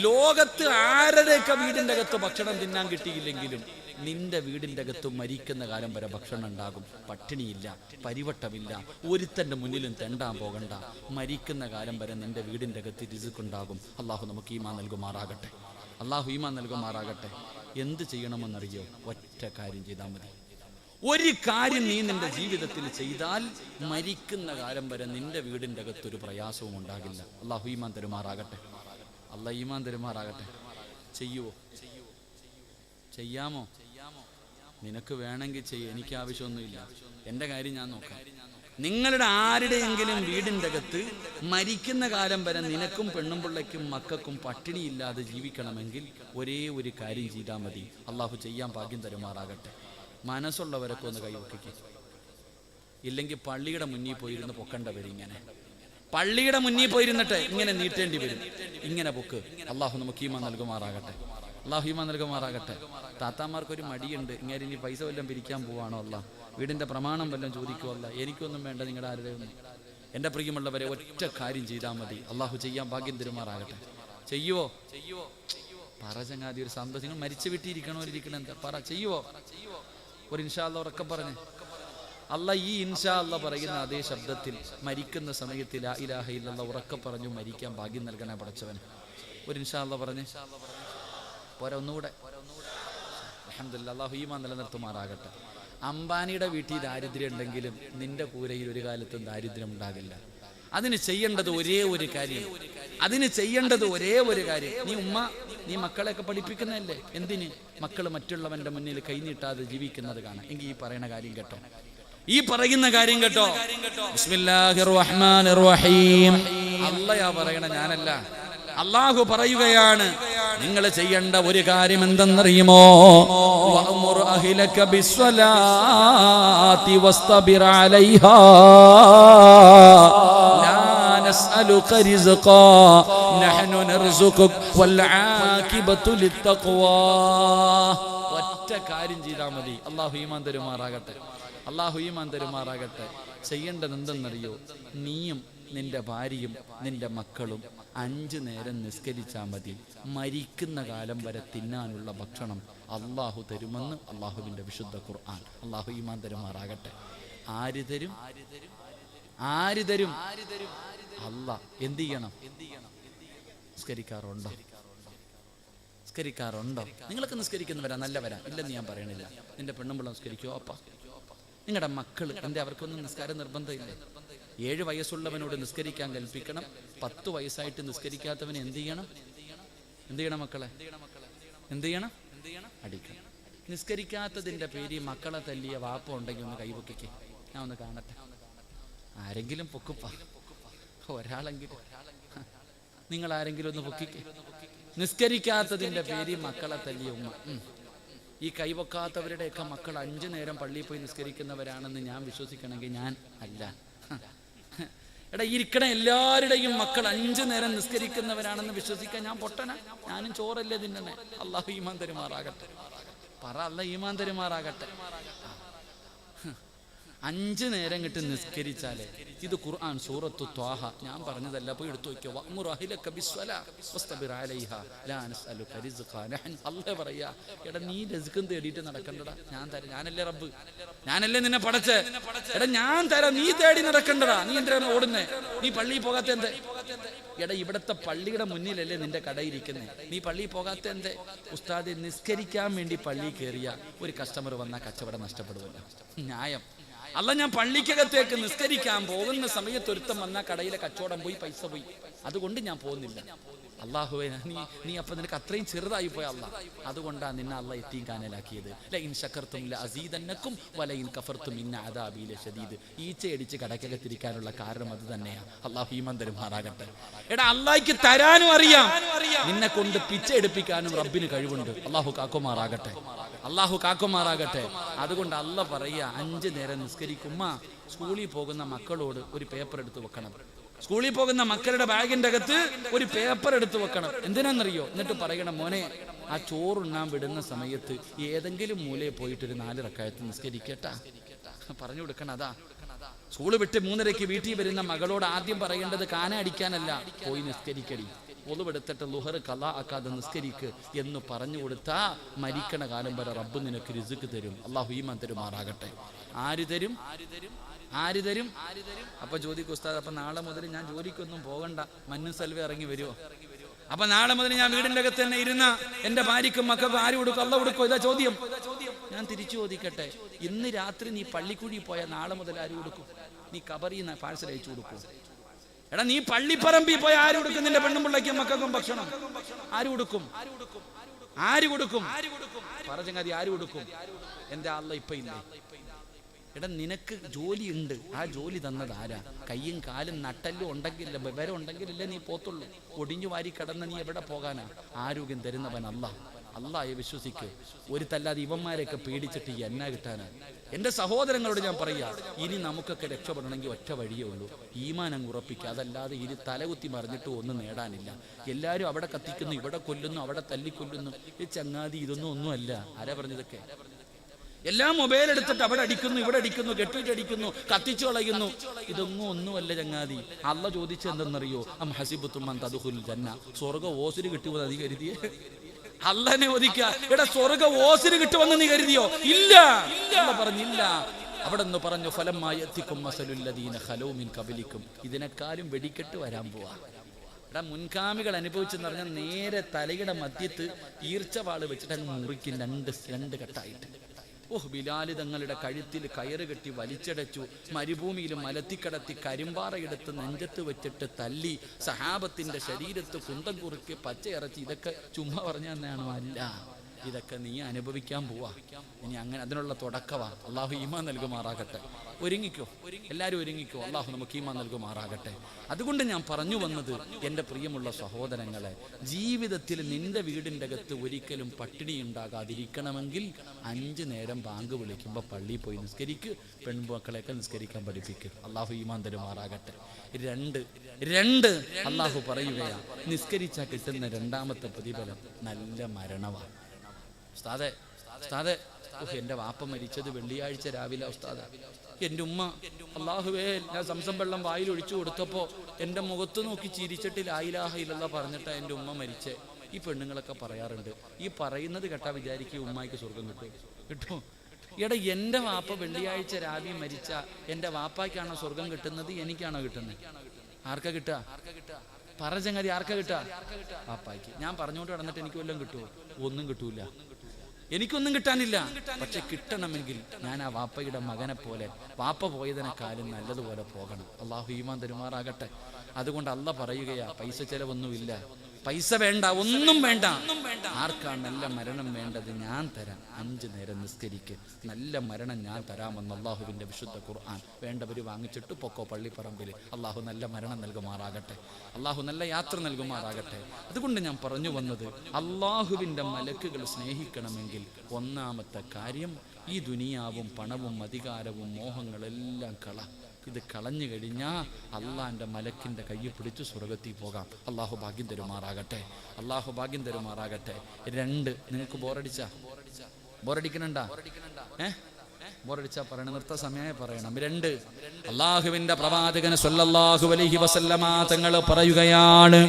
ലോകത്ത് ആരുടെയൊക്കെ വീടിന്റെ അകത്ത് ഭക്ഷണം തിന്നാൻ കിട്ടിയില്ലെങ്കിലും നിന്റെ വീടിന്റെ അകത്ത് മരിക്കുന്ന കാലം വരെ ഭക്ഷണം ഉണ്ടാകും. പട്ടിണിയില്ല, പരിവട്ടമില്ല, ഒരുത്തന്റെ മുന്നിലും തെണ്ടാൻ പോകണ്ട. മരിക്കുന്ന കാലം വരെ നിന്റെ വീടിന്റെ അകത്ത് റിസ്ക്കുണ്ടാകും. അള്ളാഹു നമുക്ക് ഈമാൻ നൽകുമാറാകട്ടെ. അള്ളാഹു ഈമാൻ നൽകുമാറാകട്ടെ. എന്ത് ചെയ്യണമെന്നറിയോ? ഒറ്റ കാര്യം ചെയ്താൽ മതി. ഒരു കാര്യം നീ നിന്റെ ജീവിതത്തിൽ ചെയ്താൽ മരിക്കുന്ന കാലം വരെ നിന്റെ വീടിന്റെ അകത്തൊരു പ്രയാസവും ഉണ്ടാകില്ല. അള്ളാഹു ഈമാൻ തരുമാറാകട്ടെ. അള്ളാഹു ഈമാൻ തരുമാറാകട്ടെ. ചെയ്യുവോ? ചെയ്യാമോ? നിനക്ക് വേണമെങ്കിൽ ചെയ്യ, എനിക്ക് ആവശ്യമൊന്നുമില്ല. എൻ്റെ കാര്യം ഞാൻ നോക്കാം. നിങ്ങളുടെ ആരുടെയെങ്കിലും വീടിൻ്റെ അകത്ത് മരിക്കുന്ന കാലം വരെ നിനക്കും പെണ്ണും പിള്ളയ്ക്കും മക്കൾക്കും പട്ടിണിയില്ലാതെ ജീവിക്കണമെങ്കിൽ ഒരേ ഒരു കാര്യം ചെയ്താൽ മതി. അള്ളാഹു ചെയ്യാൻ ഭാഗ്യം തരുമാറാകട്ടെ. മനസ്സുള്ളവരൊക്കെ ഒന്ന് കൈവയ്ക്കുക. ഇല്ലെങ്കിൽ പള്ളിയുടെ മുന്നിൽ പോയിരുന്ന് പൊക്കണ്ട വരും. ഇങ്ങനെ പള്ളിയുടെ മുന്നിൽ പോയിരുന്നിട്ട് ഇങ്ങനെ നീട്ടേണ്ടി വരും. ഇങ്ങനെ പൊക്ക്. അള്ളാഹു നമുക്ക് ഈമാൻ നൽകുമാറാകട്ടെ. അള്ളാഹു ഈമാൻ നൽകുമാറാകട്ടെ. താത്താമാർക്കൊരു മടിയുണ്ട്, ഇങ്ങനെ ഇനി പൈസ വല്ലതും പിരിക്കാൻ പോവാണോ അല്ല, വീടിൻ്റെ പ്രമാണം വല്ലതും ചോദിക്കുമല്ല. എനിക്കൊന്നും വേണ്ട നിങ്ങളുടെ ആരുടെയും. എൻ്റെ പ്രിയമുള്ളവരെ, ഒറ്റ കാര്യം ചെയ്താൽ മതി, അള്ളാഹു ചെയ്യാൻ ഭാഗ്യം തരുമാറാകട്ടെ. ചെയ്യുവോ? പറ ചങ്ങാതി, ഒരു സന്തോഷം. നിങ്ങൾ മരിച്ചു വിട്ടിരിക്കണോ ഇരിക്കണം, എന്താ പറ, ചെയ്യുവോ? ഒരു ഇൻഷാ അല്ലാഹ് ഉറക്കെ പറഞ്ഞേ. അല്ല ഈ ഇൻഷാ അല്ലാഹ് പറയുന്ന അതേ ശബ്ദത്തിൽ മരിക്കുന്ന സമയത്ത് ലാ ഇലാഹ ഇല്ലല്ലാഹ് ഉറക്കെ പറഞ്ഞു മരിക്കാൻ ഭാഗ്യം നൽകണേ പടച്ചവൻ. ഒരു ഇൻഷാ അല്ലാഹ് പറഞ്ഞേ. പോരാ, ഒന്നുകൂടെ. അൽഹംദുലില്ലാഹ്, അല്ലാഹു ഈമാൻ നിലനിർത്തുമാറാകട്ടെ. അംബാനിയുടെ വീട്ടിൽ ദാരിദ്ര്യം ഉണ്ടെങ്കിലും നിന്റെ കൂരയിൽ ഒരു കാലത്തും ദാരിദ്ര്യം ഉണ്ടാകില്ല. അതിന് ചെയ്യേണ്ടത് ഒരേ ഒരു കാര്യം, നീ മക്കളെയൊക്കെ പഠിപ്പിക്കുന്നതല്ലേ, എന്തിന്? മക്കൾ മറ്റുള്ളവന്റെ മുന്നിൽ കൈനീട്ടാതെ ജീവിക്കുന്നത് കാണാം. എങ്കിൽ ഈ പറയുന്ന കാര്യം കേട്ടോ, ബിസ്മില്ലാഹിർ റഹ്മാനിർ റഹീം. അല്ലാഹ് പറയണ, ഞാനല്ല. അല്ലാഹു പറയുകയാണ്, നിങ്ങൾ ചെയ്യേണ്ട ഒരു കാര്യം എന്തെന്നറിയുമോ? വഅ്മുർ അഹ്ലക ബിസ്സലാത്തി വസ്തബിർ അലൈഹാ ലാ നസ്അലുക റിസ്ഖാ നഹ്നു നർസുകുക വൽ ആഖിബതു ലിത്തഖ്വാ. ഒറ്റ കാര്യം ചെയ്താൽ മതി, അല്ലാഹു ഈമാൻ തരുമാറാകട്ടെ. ചെയ്യേണ്ടത് എന്തെന്നറിയോ? നീയും നിന്റെ ഭാര്യയും നിന്റെ മക്കളും 5 നേരം നിസ്കരിച്ചാൽ മതി. മരിക്കുന്ന കാലം വരെ തിന്നാനുള്ള ഭക്ഷണം അള്ളാഹു തരുമെന്ന് അള്ളാഹുവിൻ്റെ വിശുദ്ധ ഖുർആൻ. അള്ളാഹു ഈമാൻ തരുമാറാകട്ടെ. ആര് തരും? അല്ലാഹ്. എന്ത് ചെയ്യണം? നിസ്കരിക്കാറുണ്ടോ? നിങ്ങളൊക്കെ നിസ്കരിക്കുന്നവരാ, നല്ലവരാ, ഇല്ലെന്ന് ഞാൻ പറയണില്ല. നിന്റെ പെണ്ണുമ്പിള്ള നിസ്കരിക്കോ? അപ്പ നിങ്ങളുടെ മക്കൾ എന്തേ, അവർക്കൊന്നും നിസ്കാരം നിർബന്ധമില്ല. 7 വയസ്സുള്ളവനോട് നിസ്കരിക്കാൻ കൽപ്പിക്കണം. 10 വയസ്സായിട്ട് നിസ്കരിക്കാത്തവന് എന്ത് ചെയ്യണം മക്കളെ? എന്ത് ചെയ്യണം? അടിക്കണം. നിസ്കരിക്കാത്തതിൻ്റെ പേര് മക്കളെ തല്ലിയ വാപ്പ ഉണ്ടെങ്കിൽ ഒന്ന് കൈവക്കിക്കേ, ഞാൻ ഒന്ന് കാണട്ടെ. ആരെങ്കിലും പൊക്കുപ്പ, ഒരാളെങ്കിലും, നിങ്ങൾ ആരെങ്കിലും ഒന്ന് പൊക്കിക്കേ. നിസ്കരിക്കാത്തതിൻ്റെ പേര് മക്കളെ തല്ലിയ ഉമ്മ. ഈ കൈവക്കാത്തവരുടെയൊക്കെ മക്കൾ 5 നേരം പള്ളിയിൽ പോയി നിസ്കരിക്കുന്നവരാണെന്ന് ഞാൻ വിശ്വസിക്കണമെങ്കിൽ ഞാൻ അല്ല. ഇരിക്കണ എല്ലാവരുടെയും മക്കൾ 5 നേരം നിസ്കരിക്കുന്നവരാണെന്ന് വിശ്വസിക്കാൻ ഞാൻ പൊട്ടനാ? ഞാനും ചോറല്ലേ തിന്നണേ? അല്ലാഹു ഈമാൻ തരുമാറാകട്ടെ. പറ, അല്ലാഹു ഈമാൻ തരുമാറാകട്ടെ. 5 നേരം കിട്ടി നിസ്കരിച്ചാലേ. ഇത് ഖുർആൻ സൂറത്തു ത്വാഹ, ഞാൻ പറഞ്ഞതല്ല, പോയി എടുത്തു വയ്ക്കോ. വഅ്മുർ അഹ്ലക ബിസ്സലാ വസ്തബിർ അലൈഹാ ലാ നസ്അലുക റിസ്ഖാ നഹ്നു. അല്ലാഹു പറയാ, എടാ നീ റിസ്ഖും തേടിയിട്ട് നടക്കണ്ടടാ, ഞാൻ തരാം. ഞാനല്ലേ റബ്ബ്, ഞാനല്ലേ നിന്നെ പടച്ചേ. എടാ ഞാൻ തരാം, നീ തേടി നടക്കണ്ടടാ. നീ എന്തിനാണ് ഓടുന്നേ? നീ പള്ളിയിൽ പോകാത്ത എന്തേ? എടാ ഇവിടത്തെ പള്ളിയുടെ മുന്നിലല്ലേ നിന്റെ കടയിരിക്കുന്നേ, നീ പള്ളിയിൽ പോകാത്ത എന്തേ? ഉസ്താദ്, നിസ്കരിക്കാൻ വേണ്ടി പള്ളിയിൽ കയറിയ ഒരു കസ്റ്റമർ വന്നാൽ കച്ചവടം നഷ്ടപ്പെടുമല്ലോ. ന്യായം അല്ല. ഞാൻ പള്ളിക്കകത്തേക്ക് നിസ്കരിക്കാൻ പോകുന്ന സമയത്ത് ഒരുത്തം വന്നാൽ കടയിലെ കച്ചവടം പോയി, പൈസ പോയി, അതുകൊണ്ട് ഞാൻ പോകുന്നില്ല. അള്ളാഹുവേ, നീ അപ്പൊ നിനക്ക് അത്രയും ചെറുതായി പോയ അല്ലാ, അതുകൊണ്ടാണ് നിന്നെ അള്ളാഹ് യതീംഖാനയിലാക്കിയത്. ലഇൻ ശകർതും ലഅസീദന്നകും വലഇൻ കഫർതും ഇന്ന അദാബി ലശദീദ്. ഈച്ചയടിച്ച് കടക്കകത്തിരിക്കാനുള്ള കാരണം അത് തന്നെയാണ്. അള്ളാഹു ഈമാൻ തരുമാറാകട്ടെ. എടാ, അള്ളാഹ്ക്ക് തരാനും അറിയാം, നിന്നെ കൊണ്ട് പിച്ച എടുപ്പിക്കാനും റബ്ബിന് കഴിവുണ്ട്. അള്ളാഹു കാക്കുമാറാകട്ടെ. അതുകൊണ്ട് അള്ളാഹ് പറയാ, 5 നേരം നിസ്കരിക്കുമ്മ. സ്കൂളിൽ പോകുന്ന മക്കളോട് ഒരു പേപ്പർ എടുത്ത് വെക്കണം. സ്കൂളിൽ പോകുന്ന മക്കളുടെ ബാഗിന്റെ അകത്ത് ഒരു പേപ്പർ എടുത്ത് വെക്കണം. എന്തിനാണെന്നറിയോ? എന്നിട്ട് പറയണം, മോനെ, ആ ചോറുണ്ണാൻ വിടുന്ന സമയത്ത് ഏതെങ്കിലും മൂലയിൽ പോയിട്ട് ഒരു 4 റക്അത്ത് നിസ്കരിക്കട്ടാ. പറഞ്ഞു കൊടുക്കണം. അതാ സ്കൂള് വിട്ട് 3:30 വീട്ടിൽ വരുന്ന മകളോട് ആദ്യം പറയേണ്ടത് കാന അടിക്കാനല്ല, പോയി നിസ്കരിക്കടി, ഒളിവെടുത്തിട്ട് ളുഹർ ഖളാ ആക്കാതെ നിസ്കരിക്ക് എന്ന് പറഞ്ഞു കൊടുത്താ മരിക്കണ കാലം വരെ റബ്ബ് നിനക്ക് റിസ്ക് തരും. അല്ലാഹു ഈമാൻ തരുമാറാകട്ടെ. ആര് തരും? അപ്പൊ ചോദിക്കും, ഉസ്താദ്, അപ്പൊ നാളെ മുതൽ ഞാൻ ജോലിക്കൊന്നും പോകണ്ട, മഞ്ഞും സൽവ ഇറങ്ങി വരുമോ? അപ്പൊ നാളെ മുതൽ ഞാൻ വീടിന്റെ അകത്ത് തന്നെ ഇരുന്ന എന്റെ ഭാര്യക്കും മക്കൾക്കും ആര് കൊടുക്കും? അല്ല കൊടുക്കോ? ഇതാ ചോദ്യം. ഞാൻ തിരിച്ചു ചോദിക്കട്ടെ, ഇന്ന് രാത്രി നീ പള്ളിക്കുഴി പോയാൽ നാളെ മുതൽ ആര് കൊടുക്കും? നീ കബറിന്ന് പാഴ്സൽ അയച്ചു കൊടുക്കും. എടാ, നീ പള്ളിപ്പറമ്പിൽ പോയ ആര് കൊടുക്കും? നിന്റെ പെണ്ണും പിള്ളയ്ക്കും മക്കൾക്കും ഭക്ഷണം ആര് കൊടുക്കും? പറ ചങ്ങാതി, ആര് കൊടുക്കും? എന്റെ അല്ലാഹ് ഇപ്പൊ ഇല്ലേ? എടാ, നിനക്ക് ജോലി ഉണ്ട്, ആ ജോലി തന്നത് ആരാ? കയ്യും കാലും നട്ടല്ലും ഉണ്ടെങ്കിലല്ലേ, വിവരം ഉണ്ടെങ്കിലല്ലേ നീ പോത്തുള്ളൂ. ഒടിഞ്ഞു വാരി കിടന്ന് നീ എവിടെ പോകാനാ? ആരോഗ്യം തരുന്നവൻ അല്ലാഹ്. അള്ളാഹെ വിശ്വസിക്ക്. ഒരു തല്ലാതെ ഇവന്മാരെയൊക്കെ പേടിച്ചിട്ട് എന്നാ കിട്ടാനാ? എൻ്റെ സഹോദരങ്ങളോട് ഞാൻ പറയാ, ഇനി നമുക്കൊക്കെ രക്ഷപ്പെടണമെങ്കിൽ ഒറ്റ വഴിയേ ഉള്ളൂ, ഈമാൻ അങ്ങ് ഉറപ്പിക്കുക. അതല്ലാതെ ഇനി തലകുത്തി മറിഞ്ഞിട്ട് ഒന്നും നേടാനില്ല. എല്ലാവരും അവിടെ കത്തിക്കുന്നു, ഇവിടെ കൊല്ലുന്നു, അവിടെ തല്ലിക്കൊല്ലുന്നു. ഈ ചങ്ങാതി ഇതൊന്നും ഒന്നുമല്ല. ആരാ പറഞ്ഞതൊക്കെ? എല്ലാം മൊബൈൽ എടുത്തിട്ട് അവിടെ അടിക്കുന്നു, ഇവിടെ അടിക്കുന്നു, കെട്ടിട്ടടിക്കുന്നു, കത്തിച്ചു കളയുന്നു. ഇതൊന്നും ഒന്നുമല്ല ചങ്ങാതി. അള്ളാഹ് ചോദിച്ചത് എന്തെന്നറിയോ? അം ഹസിബത്തും അൻ തദ്ഖുലുൽ ജന്ന, സ്വർഗ്ഗ ഓസിന് കിട്ടുമെന്ന് നീ കരുതിയേ? അള്ളാഹനെ ഒതിക്കുക. എടാ സ്വർഗ്ഗ ഓസിന് കിട്ടുമെന്ന് നീ കരുതിയോ? ഇല്ല. അള്ളാഹ് പറഞ്ഞില്ല. അവിടെ നിന്ന് പറഞ്ഞു ഫലമ്മാ യഅതികും മസലുൽ ലദീന ഖലൂ മിൻ ഖബലിക്കും, ഇതിനേക്കാളും വെടിക്കെട്ട് വരാൻ പോവാ. എടാ മുൻകാമികൾ അനുഭവിച്ചെന്ന് പറഞ്ഞാൽ നേരെ തലയുടെ മധ്യത്ത് ഈർച്ചവാള് വെച്ചിട്ട് അങ്ങ് മുറിക്കും, രണ്ട് കെട്ടായിട്ട്. ഓഹ്, ബിലാല് തങ്ങളുടെ കഴുത്തിൽ കയറ് കെട്ടി വലിച്ചടച്ചു, മരുഭൂമിയിൽ മലത്തിക്കടത്തി കരിമ്പാറയെടുത്ത് നെഞ്ചത്ത് വെച്ചിട്ട് തല്ലി, സഹാബത്തിന്റെ ശരീരത്ത് കുന്തം കുറുക്കി പച്ചയിറച്ചി. ഇതൊക്കെ ചുമ്മാ പറഞ്ഞു തന്നെയാണോ? അല്ല, ഇതൊക്കെ നീ അനുഭവിക്കാൻ പോവാ. ഇനി അങ്ങനെ അതിനുള്ള തുടക്കവാ. അള്ളാഹു ഈമാൻ നൽകുമാറാകട്ടെ. ഒരുങ്ങിക്കോ, എല്ലാവരും ഒരുങ്ങിക്കോ. അള്ളാഹു നമുക്ക് ഈമാൻ നൽകുമാറാകട്ടെ. അതുകൊണ്ട് ഞാൻ പറഞ്ഞു വന്നത്, എൻ്റെ പ്രിയമുള്ള സഹോദരങ്ങളെ, ജീവിതത്തിൽ നിന്റെ വീടിൻ്റെ അകത്ത് ഒരിക്കലും പട്ടിണി ഉണ്ടാകാതിരിക്കണമെങ്കിൽ 5 നേരം ബാങ്ക് വിളിക്കുമ്പോൾ പള്ളിയിൽ പോയി നിസ്കരിക്ക്. പെൺമക്കളെയൊക്കെ നിസ്കരിക്കാൻ പഠിപ്പിക്കുക. അള്ളാഹു ഈമാൻ തരുമാറാകട്ടെ. 2 അള്ളാഹു പറയുകയാണ്, നിസ്കരിച്ചാൽ കിട്ടുന്ന 2ാമത്തെ പ്രതിഫലം നല്ല മരണമാണ്. ഉസ്താദെ, എൻ്റെ വാപ്പ മരിച്ചത് വെള്ളിയാഴ്ച രാവിലെ. ഉസ്താദ, എൻ്റെ ഉമ്മ, അള്ളാഹുവേ, ഞാൻ സംസം വെള്ളം വായിൽ ഒഴിച്ചു കൊടുത്തപ്പോൾ എൻ്റെ മുഖത്ത് നോക്കി ചിരിച്ചിട്ട് ലാ ഇലാഹ ഇല്ലല്ലാഹ് പറഞ്ഞിട്ടാണ് എൻ്റെ ഉമ്മ മരിച്ചേ. ഈ പെണ്ണുങ്ങളൊക്കെ പറയാറുണ്ട്, ഈ പറയുന്നത് കേട്ടാ വിചാരിക്കും ഉമ്മായിക്ക് സ്വർഗം കിട്ടും. എടാ, എൻ്റെ വാപ്പ വെള്ളിയാഴ്ച രാവിലെ മരിച്ച എൻ്റെ വാപ്പായ്ക്കാണോ സ്വർഗം കിട്ടുന്നത്? എനിക്കാണോ കിട്ടുന്നത്? ആർക്കാ കിട്ടുക? പറ ചങ്ങാതി, ആർക്കാ കിട്ടുക? വാപ്പായ്ക്ക്. ഞാൻ പറഞ്ഞോട്ട് കിടന്നിട്ട് എനിക്ക് വല്ലതും കിട്ടുമോ? ഒന്നും കിട്ടൂല, എനിക്കൊന്നും കിട്ടാനില്ല. പക്ഷെ കിട്ടണമെങ്കിൽ ഞാൻ ആ വാപ്പയുടെ മകനെ പോലെ, വാപ്പ പോയതിനെക്കാളും നല്ലതുപോലെ പോകണം. അള്ളാഹു ഈമാൻ തരുമാറാകട്ടെ. അതുകൊണ്ട് അള്ളാഹ് പറയുകയാ, പൈസ ചെലവൊന്നുമില്ല, പൈസ വേണ്ട, ഒന്നും വേണ്ട. ആർക്കാണ് നല്ല മരണം വേണ്ടത്? ഞാൻ തരാം. 5 നേരം നിസ്കരിക്ക്, നല്ല മരണം ഞാൻ തരാമെന്ന് അള്ളാഹുവിൻ്റെ വിശുദ്ധ ഖുർആൻ. വേണ്ടവർ വാങ്ങിച്ചിട്ട് പൊക്കോ പള്ളിപ്പറമ്പിൽ. അള്ളാഹു നല്ല മരണം നൽകുമാറാകട്ടെ. അള്ളാഹു നല്ല യാത്ര നൽകുമാറാകട്ടെ. അതുകൊണ്ട് ഞാൻ പറഞ്ഞു വന്നത്, അള്ളാഹുവിൻ്റെ മലക്കുകൾ സ്നേഹിക്കണമെങ്കിൽ 1ാമത്തെ കാര്യം, ഈ ദുനിയാവും പണവും അധികാരവും മോഹങ്ങളെല്ലാം ഇത് കളഞ്ഞു കഴിഞ്ഞാൽ അള്ളാഹിൻ്റെ മലക്കിൻ്റെ കൈ പിടിച്ച് സ്വർഗത്തിൽ പോകാം. അള്ളാഹു ഭാഗ്യം തരുമാറാകട്ടെ. അള്ളാഹു ഭാഗ്യം തരുമാറാകട്ടെ. 2, നിങ്ങൾക്ക് ബോറടിക്കണണ്ടാ? ബോറടിച്ചാ പറയണം, നിർത്ത സമയമായി പറയണം. 2, അള്ളാഹുവിന്റെ പ്രവാചകൻ സല്ലല്ലാഹു അലൈഹി വസല്ലമ തങ്ങൾ പറയുകയാണ്,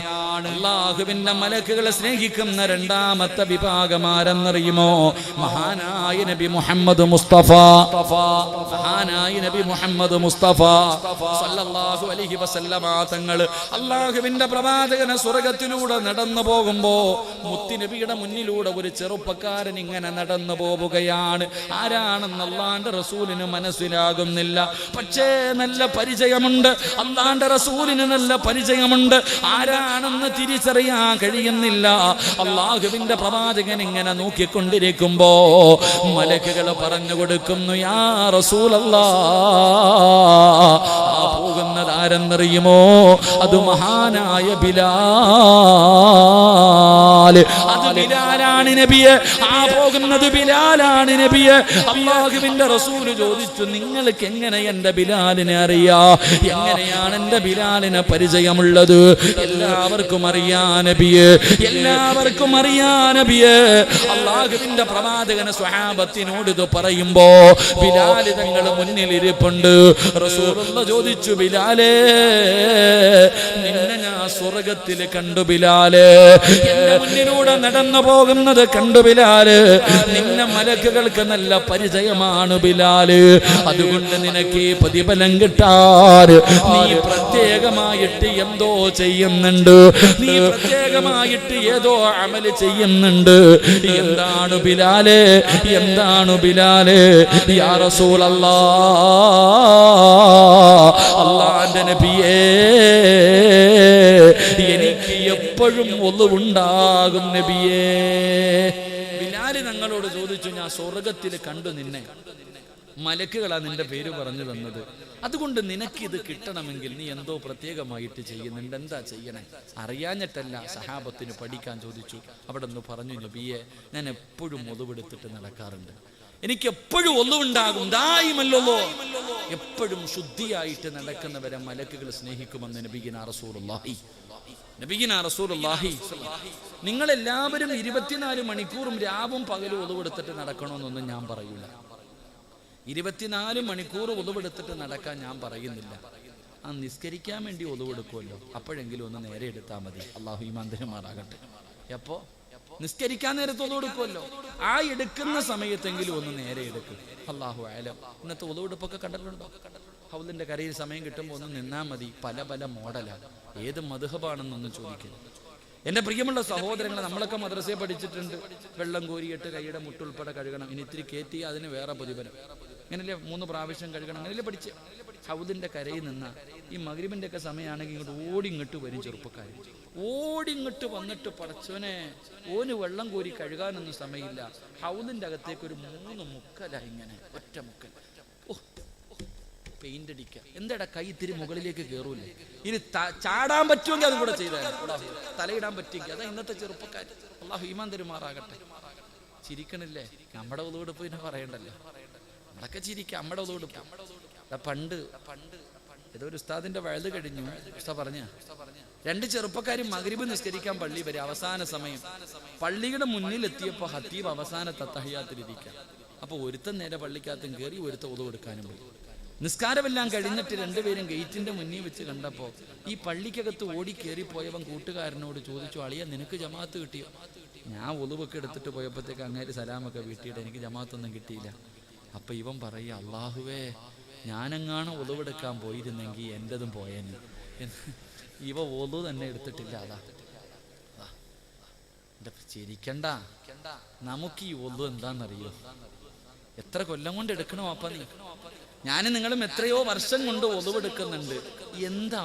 അള്ളാഹുവിന്റെ മലക്കുകളെ സ്നേഹിക്കുന്ന 2ാമത്തെ വിഭാഗമാരെന്നറിയുമോ? മഹാനായ നബി മുഹമ്മദ് മുസ്തഫ. മഹാനായ നബി മുഹമ്മദ് മുസ്തഫ സല്ലല്ലാഹു അലൈഹി വസല്ലമ തങ്ങൾ അള്ളാഹുവിന്റെ പ്രവാചകനെ സ്വർഗത്തിലൂടെ നടന്നു പോകുമ്പോ മുത്തുനബിയുടെ മുന്നിലൂടെ ഒരു ചെറുപ്പക്കാരൻ ഇങ്ങനെ നടന്നു പോവുകയാണ്. ആരാണെന്ന് അള്ളാന്റെ റസൂലിന് മനസ്സിലാകുന്നില്ല. പക്ഷേ നല്ല പരിചയമുണ്ട്, അള്ളാന്റെ റസൂലിന് നല്ല പരിചയമുണ്ട്. ആരാണെന്ന് തിരിച്ചറിയാൻ കഴിയുന്നില്ല. അള്ളാഹുവിന്റെ പ്രവാചകൻ ഇങ്ങനെ നോക്കിക്കൊണ്ടിരിക്കുമ്പോ മലക്കുകൾ പറഞ്ഞു കൊടുക്കുന്നു, യാ റസൂലല്ലാഹ്, ആ പോകുന്നത് ആരെന്നറിയുമോ? അത് മഹാനായ ബിലാൽ. അത് ബിലാലാണ് നബിയെ. ആ പോകുന്നത് ബിലാലാണ് നബിയെ. അള്ളാഹുവിന്റെ റസൂൽ ചോദിച്ചു, നിങ്ങൾക്ക് എങ്ങനെ എന്റെ ബിലാലിനെ അറിയാ? എങ്ങനെയാണ് എന്റെ ബിലാലിനെ പരിചയമുള്ളത്? എല്ലാവർക്കും അറിയാ നബിയെ, എല്ലാവർക്കും അറിയാ നബിയെ. അള്ളാഹുവിന്റെ പ്രവാചകൻ സ്വഹാബത്തിനോട് ഇത് പറയുമ്പോ ബിലാൽ തങ്ങൾ മുന്നിൽ ഇരിപ്പുണ്ട്. റസൂലുള്ള ചോദിച്ചു, ബിലാലേ, നിന്നെ ഞാൻ സ്വർഗത്തിൽ കണ്ടു ബിലാലേ, എന്റെ മുന്നിലൂടെ നടന്നു പോകുന്നത് കണ്ടു ബിലാല്. നിന്നെ മലക്കുകൾക്ക് നല്ല പരിചയമാണ് ബിലാല്. അതുകൊണ്ട് നിനക്ക് ഈ പ്രതിഫലം കിട്ടാൻ നീ പ്രത്യേകമായിട്ട് എന്തോ ചെയ്യുന്നുണ്ട്, നീ പ്രത്യേകമായിട്ട് ഏതോ അമല് ചെയ്യുന്നുണ്ട്. എന്താണ് ബിലാല്? എന്താണ് ബിലാല്? യാ റസൂലല്ലാഹ്, അല്ലാഹുവിന്റെ നബിയേ, എനിക്ക് എപ്പോഴും ഒളിവുണ്ടാകും നബിയേ. ബിലാല് ഞങ്ങളോട് ചോദിച്ചു, ഞാൻ സ്വർഗത്തിൽ കണ്ടു നിന്നെ. മലക്കുകളാ നിന്റെ പേര് പറഞ്ഞു തന്നത്. അതുകൊണ്ട് നിനക്കിത് കിട്ടണമെങ്കിൽ നീ എന്തോ പ്രത്യേകമായിട്ട് ചെയ്യുന്നുണ്ട്. എന്താ ചെയ്യണേ? അറിയാഞ്ഞിട്ടല്ല, സഹാബത്തിന് പഠിക്കാൻ ചോദിച്ചു. അവിടെ നിന്ന് പറഞ്ഞു, നബിയെ, ഞാൻ എപ്പോഴും ഒതുവെടുത്തിട്ട് നടക്കാറുണ്ട്. എനിക്ക് എപ്പോഴും ഒന്നുണ്ടാകും, ദായിമല്ലോ. എപ്പോഴും ശുദ്ധിയായിട്ട് നടക്കുന്നവരെ മലക്കുകൾ സ്നേഹിക്കുമെന്ന് നബിയിനാ റസൂലുള്ളാഹി. നിങ്ങളെല്ലാവരും 24 മണിക്കൂറും രാവും പകലും ഒതുവെടുത്തിട്ട് നടക്കണമെന്നൊന്നും ഞാൻ പറയൂല. 24 മണിക്കൂർ ഒതുവെടുത്തിട്ട് നടക്കാൻ ഞാൻ പറയുന്നില്ല. ആ നിസ്കരിക്കാൻ വേണ്ടി ഒതുവെടുക്കുമല്ലോ, അപ്പോഴെങ്കിലും ഒന്ന് നേരെ എടുത്താൽ മതി. അള്ളാഹു ഈമാൻ തരുമാറാകട്ടെ. എപ്പോ? നിസ്കരിക്കാൻ നേരത്തെ ഒതുവെടുക്കുമല്ലോ, ആ എടുക്കുന്ന സമയത്തെങ്കിലും ഒന്ന് നേരെ എടുക്കും. അള്ളാഹു ആലം. ഇന്നത്തെ ഒതുവെടുപ്പൊക്കെ കണ്ടിട്ടുണ്ടോ? ഹൗലിന്റെ കരയിൽ സമയം കിട്ടുമ്പോൾ ഒന്ന് നിന്നാ മതി. പല പല മോഡലാണ്. ഏത് മദ്ഹബാണെന്നൊന്നും ചോദിക്കുന്നു. എൻ്റെ പ്രിയമുള്ള സഹോദരങ്ങളെ, നമ്മളൊക്കെ മദ്രസയെ പഠിച്ചിട്ടുണ്ട്. വെള്ളം കോരിയിട്ട് കൈയുടെ മുട്ടുൾപ്പെടെ കഴുകണം. ഇനി ഇത്തിരി കയറ്റി അതിന് വേറെ പ്രതിഫലം. അങ്ങനല്ലേ 3 പ്രാവശ്യം കഴുകണം. അങ്ങനെയല്ലേ പഠിച്ച്? ഹൗദിന്റെ കരയിൽ നിന്ന് ഈ മഗ്രിബിന്റെ ഒക്കെ സമയമാണെങ്കിൽ ഇങ്ങോട്ട് വരും ചെറുപ്പക്കാർ. ഇങ്ങോട്ട് വന്നിട്ട്, പടച്ചോനെ, ഓന് വെള്ളം കോരി കഴുകാനൊന്നും സമയമില്ല. ഹൗദിന്റെ അകത്തേക്ക് ഒരു 3 മുക്കലായി, ഇങ്ങനെ ഒറ്റ മുക്കൽ. പെയിന്റ് അടിക്കുക. എന്താടാ, കൈ ഇത്തിരി മുകളിലേക്ക് കയറൂലേ? ഇനി ചാടാൻ പറ്റുമെങ്കിൽ അതും കൂടെ ചെയ്താൽ, തലയിടാൻ പറ്റിയെങ്കിൽ. അതാ ഇന്നത്തെ ചെറുപ്പക്കാർ. അള്ളാഹു ഈമാൻ തരുമാറാകട്ടെ. ചിരിക്കണില്ലേ? നമ്മുടെ ഒതുവെടുപ്പ് പിന്നെ പറയണ്ടല്ലോ. നമ്മളൊക്കെ ചിരിക്കാം. നമ്മുടെ ഒതുവെടുപ്പ് പണ്ട് ഏതോ ഒരു ഉസ്താദിന്റെ വഴുത് കഴിഞ്ഞു. ഉസ്താദ് പറഞ്ഞ 2 ചെറുപ്പക്കാരും മഗ്രിബ് നിസ്കരിക്കാൻ പള്ളി വരെ. അവസാന സമയം പള്ളിയുടെ മുന്നിൽ എത്തിയപ്പോ ഹത്തീബ് അവസാന തത്തഹിയ്യാത്തിലിരിക്കാം. അപ്പൊ ഒരുത്തൻ നേരെ പള്ളിക്കകത്തും കയറി, ഒരുത്തൻ ഒതുവെടുക്കാനും പോയി. നിസ്കാരമെല്ലാം കഴിഞ്ഞിട്ട് 2 പേരും ഗേറ്റിന്റെ മുന്നിൽ വെച്ച് കണ്ടപ്പോൾ ഈ പള്ളിക്കകത്ത് ഓടി കയറിപ്പോയവൻ കൂട്ടുകാരനോട് ചോദിച്ചു, അളിയ, നിനക്ക് ജമാഅത്ത് കിട്ടിയോ? ഞാൻ ഒതുവൊക്കെ എടുത്തിട്ട് പോയപ്പോഴത്തേക്ക് അങ്ങേര് സലാമൊക്കെ വീട്ടിയിട്ട് എനിക്ക് ജമാഅത്തൊന്നും കിട്ടിയില്ല. അപ്പൊ ഇവൻ പറയുക, അള്ളാഹുവേ, ഞാനെങ്ങാണ് ഒതുവെടുക്കാൻ പോയിരുന്നെങ്കിൽ എൻ്റെതും പോയേനെ. ഇവ ഒതു തന്നെ എടുത്തിട്ടില്ല. അതാ ചിരിക്കണ്ട. നമുക്ക് ഈ ഒതു എന്താണെന്നറിയോ? എത്ര കൊല്ലം കൊണ്ട് എടുക്കണോ അപ്പ നീ? ഞാനും നിങ്ങളും എത്രയോ വർഷം കൊണ്ട് ഒലുവെടുക്കുന്നുണ്ട്. എന്താ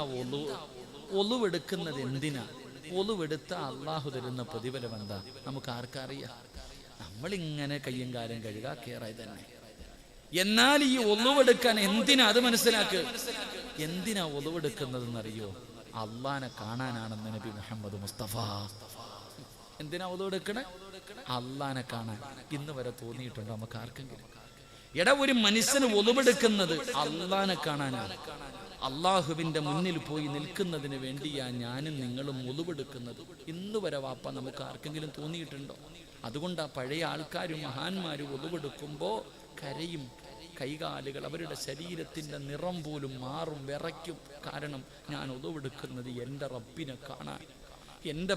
ഒലുവെടുക്കുന്നത്? എന്തിനാ ഒലുവെടുത്ത? അള്ളാഹു തരുന്ന പ്രതിഫലം എന്താ? നമുക്ക് ആർക്കറിയാം? നമ്മളിങ്ങനെ കയ്യും കാലും കഴുകാ കേറായി തന്നെ. എന്നാൽ ഈ ഒലുവെടുക്കാൻ എന്തിനാ? അത് മനസ്സിലാക്ക്. എന്തിനാ ഒലുവെടുക്കുന്നതെന്നറിയോ? അള്ളാനെ കാണാനാണെന്ന് നബി മുഹമ്മദ് മുസ്തഫ. എന്തിനാ ഒലുവെടുക്കണേ? അള്ളാനെ കാണാൻ. ഇന്ന് വരെ തോന്നിയിട്ടുണ്ടോ നമുക്ക് ആർക്കെങ്കിലും? ഒരു മനുഷ്യന് ഒലുവെടുക്കുന്നത് അള്ളാനെ കാണാനാണ്. അള്ളാഹുവിന്റെ മുന്നിൽ പോയി നിൽക്കുന്നതിന് വേണ്ടിയാ ഞാനും നിങ്ങളും ഒലുവെടുക്കുന്നത്. ഇന്ന് വരെ വാപ്പ നമുക്ക് ആർക്കെങ്കിലും തോന്നിയിട്ടുണ്ടോ? അതുകൊണ്ടാ പഴയ ആൾക്കാരും മഹാന്മാരും ഒലുവെടുക്കുമ്പോ കരയും. കൈകാലുകൾ, അവരുടെ ശരീരത്തിന്റെ നിറം പോലും മാറും, വിറയ്ക്കും. കാരണം ഞാൻ ഒലുവെടുക്കുന്നത് എൻ്റെ റബ്ബിനെ കാണാൻ, എൻ്റെ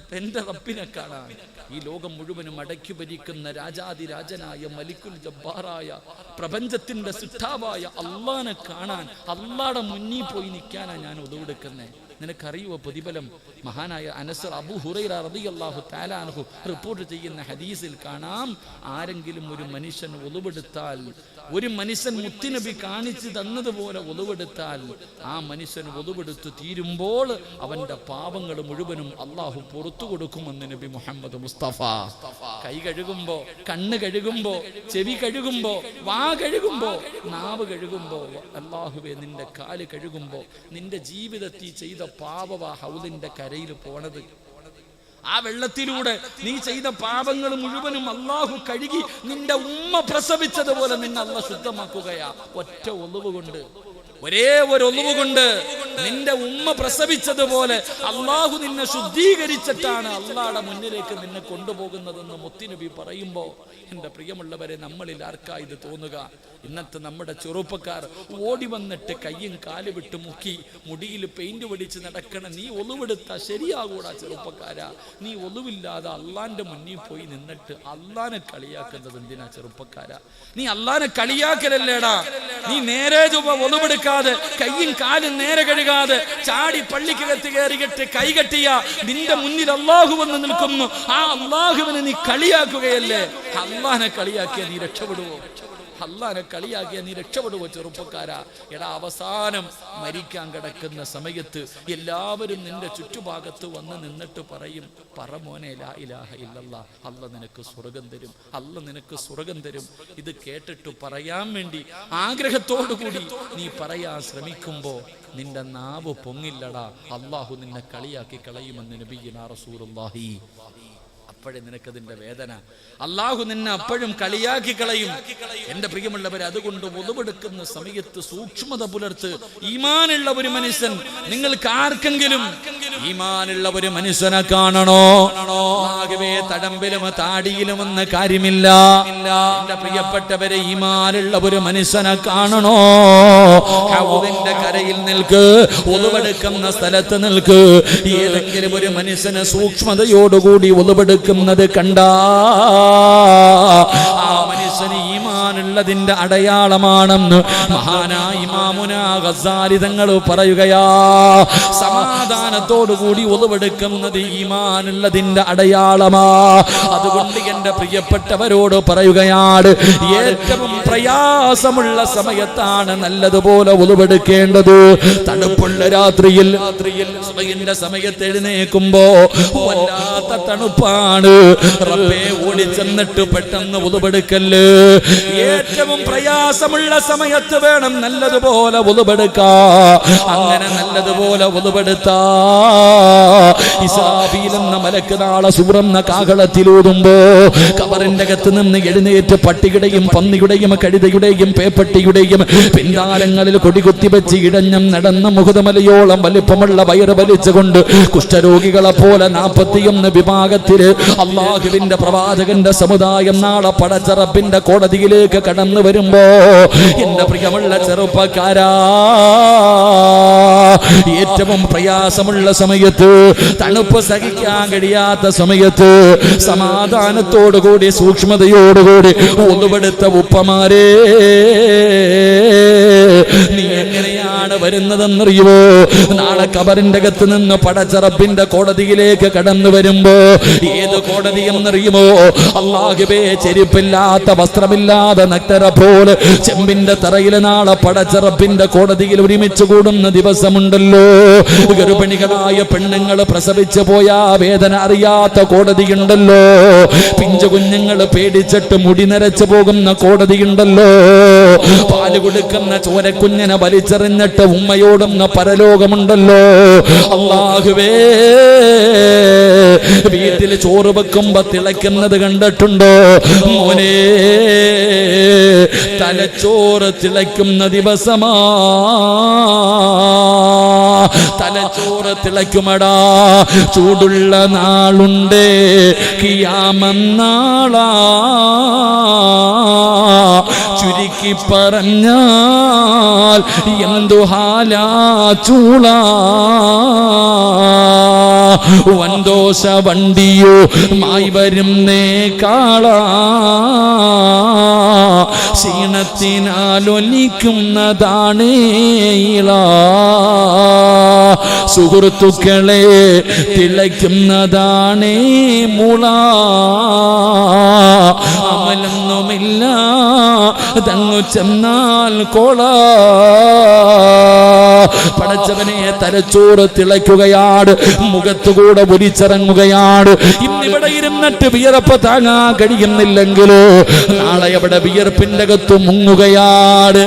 റബ്ബിനെ കാണാൻ. ഈ ലോകം മുഴുവനും അടക്കി ഭരിക്കുന്ന രാജാതിരാജനായ മലിക്കുൽ ജബ്ബാറായ പ്രപഞ്ചത്തിന്റെ സിട്ടാവായ അള്ളാനെ കാണാൻ, അള്ളാടെ മുന്നിൽ പോയി നിൽക്കാനാണ് ഞാൻ ഒതുവെടുക്കുന്നത്. നിനക്കറിയുവോ പ്രതിഫലം? മഹാനായ അനസ് അബൂ ഹുറൈറ റളിയല്ലാഹു തആല അൻഹു റിപ്പോർട്ട് ചെയ്യുന്ന ഹദീസിൽ കാണാം, ആരെങ്കിലും ഒരു മനുഷ്യൻ ഒലുവെടുത്താൽ, ഒരു മനുഷ്യൻ മുത്തുനബി കാണിച്ചു തന്നതുപോലെ ഒലുവെടുത്താൽ, ആ മനുഷ്യൻ ഒലുവെടുത്ത് തീരുമ്പോൾ അവന്റെ പാപങ്ങൾ മുഴുവനും അള്ളാഹു പുറത്തു കൊടുക്കുമെന്ന് നബി മുഹമ്മദ് മുസ്തഫ. കൈ കഴുകുമ്പോ, കണ്ണ് കഴുകുമ്പോ, ചെവി കഴുകുമ്പോ, വാ കഴുകുമ്പോ, നാവ് കഴുകുമ്പോ, അല്ലാഹുവേ, നിന്റെ കാല് കഴുകുമ്പോ, നിന്റെ ജീവിതത്തിൽ ചെയ്ത പാപവാ ഹൗദിന്റെ കരയിൽ പോണത്. ആ വെള്ളത്തിലൂടെ നീ ചെയ്ത പാപങ്ങൾ മുഴുവനും അള്ളാഹു കഴുകി നിന്റെ ഉമ്മ പ്രസവിച്ചതുപോലെ നിന്നെ അള്ളാഹു ശുദ്ധമാക്കുകയാ. ഒറ്റ ഒലുവ് കൊണ്ട്, ഒരേ ഒരു ഒലുവ് കൊണ്ട് നിന്റെ ഉമ്മ പ്രസവിച്ചതുപോലെ അള്ളാഹു നിന്നെ ശുദ്ധീകരിച്ചിട്ടാണ് അള്ളാഹുടെ മുന്നിലേക്ക് നിന്നെ കൊണ്ടുപോകുന്നതെന്ന് മുത്തുനബി പറയുമ്പോ, എൻ്റെ പ്രിയമുള്ളവരെ, നമ്മളിൽ ആർക്കാ ഇത് തോന്നുക? ഇന്നത്തെ നമ്മുടെ ചെറുപ്പക്കാർ ഓടി വന്നിട്ട് കയ്യും കാല് വിട്ട് മുക്കി മുടിയിൽ പെയിന്റ് പിടിച്ച് നടക്കണം. നീ ഒലുവെടുത്താ ശരിയാകൂടാ ചെറുപ്പക്കാരാ. നീ ഒലുവില്ലാതെ അള്ളാന്റെ മുന്നിൽ പോയി നിന്നിട്ട് അള്ളാനെ കളിയാക്കുന്നത് എന്തിനാ ചെറുപ്പക്കാരാ? നീ അള്ളാനെ കളിയാക്കലല്ലേടാ. നീ നേരെ ഒലുവെടുക്കാതെ, കയ്യും കാലും നേരെ കഴുകാതെ ചാടി പള്ളിക്കകത്ത് കയറിയിട്ട് കൈകെട്ടിയ നിന്റെ മുന്നിൽ അള്ളാഹു വന്ന് നിൽക്കുന്നു. ആ അള്ളാഹുവിനെ നീ കളിയാക്കുകയല്ലേ? അള്ളാനെ കളിയാക്കിയ നീ രക്ഷപ്പെടുവോ? അള്ളാനെ കളിയാക്കിയ നീ രക്ഷപ്പെടുവോ ചെറുപ്പക്കാരാ? എടാ, അവസാനം മരിക്കാൻ കിടക്കുന്ന സമയത്ത് എല്ലാവരും നിന്റെ ചുറ്റുഭാഗത്ത് വന്ന് നിന്നിട്ട് പറയും, പറ മോനെ ലാ ഇലാഹ ഇല്ലല്ലാഹ്, അല്ല നിനക്ക് സ്വർഗം തരും, അല്ല നിനക്ക് സ്വർഗം തരും. ഇത് കേട്ടിട്ട് പറയാൻ വേണ്ടി ആഗ്രഹത്തോടു കൂടി നീ പറയാൻ ശ്രമിക്കുമ്പോ നിന്റെ നാവ് പൊങ്ങില്ലടാ, അള്ളാഹു നിന്നെ കളിയാക്കി കളയുമെന്ന് നബിയുനാ റസൂലുള്ളാഹി. അപ്പോഴേ നിനക്കതിന്റെ വേദന. അള്ളാഹു നിന്നെ അപ്പോഴും കളിയാക്കി കളയും. എന്റെ പ്രിയമുള്ളവരെ, അതുകൊണ്ട് ഉളവെടുക്കുന്ന സമയത്ത് സൂക്ഷ്മത പുലർത്ത്. ഈമാനുള്ള ഒരു മനുഷ്യൻ, നിങ്ങൾക്ക് ആർക്കെങ്കിലും ഈമാനുള്ള ഒരു മനുഷ്യനെ കാണണോ? ആകെ തടമ്പിലും താടിയിലും എന്ന കാര്യമില്ല. എന്റെ പ്രിയപ്പെട്ടവരെ, ഈമാനുള്ള ഒരു മനുഷ്യനെ കാണണോ? ഹൗദിന്റെ കരയിൽ നിൽക്ക്, ഉളവെടുക്കുന്ന സ്ഥലത്ത് നിൽക്ക്. ഏതെങ്കിലും ഒരു മനുഷ്യനെ സൂക്ഷ്മതയോടുകൂടി ഉളവെടുക്കുന്നത് കണ്ടാ ആ മനുഷ്യന് ഈമാനുള്ളതിന്റെ അടയാളമാണെന്ന് മഹാനായ ഇമാമുനാ ഗസാലി തങ്ങൾ പറയുകയാ. സമാധാനത്തോടുകൂടി ഉളവെടുക്കുന്നത് ഈമാനുള്ളതിന്റെ അടയാളമാ. അതുകൊണ്ട് എന്റെ പ്രിയപ്പെട്ടവരോട് പറയുകയാണ്, ഏറ്റവും പ്രയാസമുള്ള സമയത്താണ് നല്ലതുപോലെ ഉളവെടുക്കേണ്ടത്. തണുപ്പുള്ള രാത്രിയിൽ സുബഹിന്റെ സമയത്ത് എഴുന്നേൽക്കുമ്പോ വല്ലാത്ത തണുപ്പാണ്. റബ്ബേ, ഓടിച്ചെന്നിട്ട് പെട്ടെന്ന് ഉളവെടുക്കല്ല്. ഏറ്റവും പ്രയാസമുള്ള സമയത്ത് വേണം നല്ലതുപോലെ ഉളവെടുക്കാ. അങ്ങനെ നല്ലതുപോലെ ഉളവെടുത്താ ഇസ്രാഫീൽ എന്ന മലക്ക് നാളെ സൂറെന്ന കാഹളത്തിലൂതുമ്പോ ഖബറിന്റെ അകത്ത് നിന്ന് എഴുന്നേറ്റ് പട്ടിയുടെയും പന്നിയുടെയും കഴുതയുടെയും പേപ്പട്ടിയുടെയും പിന്നാലങ്ങളിൽ കൊടികുത്തി വെച്ച് ഇടഞ്ഞം നടന്ന മുഖതമലയോളം വലിപ്പമുള്ള വയറ് വലിച്ചുകൊണ്ട് കുഷ്ഠരോഗികളെ പോലെ 41 വിഭാഗത്തില് അള്ളാഹുവിന്റെ പ്രവാചകന്റെ സമുദായം നാളെ പടച്ച റബ്ബിന്റെ കോടതിയിലേക്ക് കടന്നു വരുമ്പോ എന്റെ പ്രിയമുള്ള ചെറുപ്പക്കാരാ, ഏറ്റവും പ്രയാസമുള്ള സമയത്ത്, തണുപ്പ് സഹിക്കാൻ കഴിയാത്ത സമയത്ത് സമാധാനത്തോടുകൂടി സൂക്ഷ്മതയോടുകൂടി ഉളവെടുത്ത ഉപ്പമാരേ, നീ എങ്ങനെയാണ് വരുന്നതെന്നറിയുമോ? നാളെ ഖബറിന്റെ അകത്ത് നിന്ന് പടച്ച റബ്ബിന്റെ കോടതിയിലേക്ക് കടന്നു വരുമ്പോ ഏത് കോടതി എന്നറിയുമോ? അല്ലാഹുവേ, ചെരുപ്പില്ലാത്ത വസ്ത്രമില്ലാതെ നഗ്നരെ പോലെ ചെമ്പിന്റെ തറയിൽ നാളെ പടച്ച റബ്ബിന്റെ കോടതിയിൽ ഒരുമിച്ച് കൂടുന്ന ദിവസമുണ്ടല്ലോ. ഗർഭിണികളായ പെണ്ണുങ്ങൾ പ്രസവിച്ചു പോയാ വേദന അറിയാത്ത കോടതിയുണ്ടല്ലോ. പിഞ്ചു കുഞ്ഞുങ്ങൾ പേടിച്ചിട്ട് മുടി നരച്ചു പോകുന്ന കോടതിയുണ്ടല്ലോ. പാല് കൊടുക്കുന്ന ചോരക്കുഞ്ഞിനെ വലിച്ചെറിഞ്ഞിട്ട് ഉമ്മയോടുന്ന പരലോകമുണ്ടല്ലോ. അല്ലാഹുവേ, വീട്ടിൽ ചോറ് വെക്കുമ്പോ തിളയ്ക്കുന്നത് കണ്ടിട്ടുണ്ടോ മോനെ? തലച്ചോറ് തിളയ്ക്കുന്ന ദിവസമാ, തലച്ചോറ് തിളയ്ക്കുമടാ. ചൂടുള്ള നാളുണ്ടേ, ഖിയാമന്നാളാ. ചുരുക്കി പറഞ്ഞാൽ എന്തു ഹാലാ ചൂളാ. വൻദോഷ വണ്ടിയോ മായി വരുന്നേ കാളാ. ക്ഷീണത്തിനാലൊലിക്കുന്നതാണേള. സുഹൃത്തുക്കളെ, തിളയ്ക്കുന്നതാണേ മുള. അമലൊന്നുമില്ല തങ്ങു ചെന്നാൽ കൊള. പടച്ചവനെ, തലച്ചോറ് തിളയ്ക്കുകയാണ്, മുഖത്തുകൂടെ ഒലിച്ചിറങ്ങുകയാണ്. ഇന്നിവിടെ ഇരുന്നിട്ട് വിയർപ്പ് താങ്ങാൻ കഴിയുന്നില്ലെങ്കിലോ നാളെ അവിടെ വിയർപ്പിന്റെ അകത്ത് മുങ്ങുകയാണ്,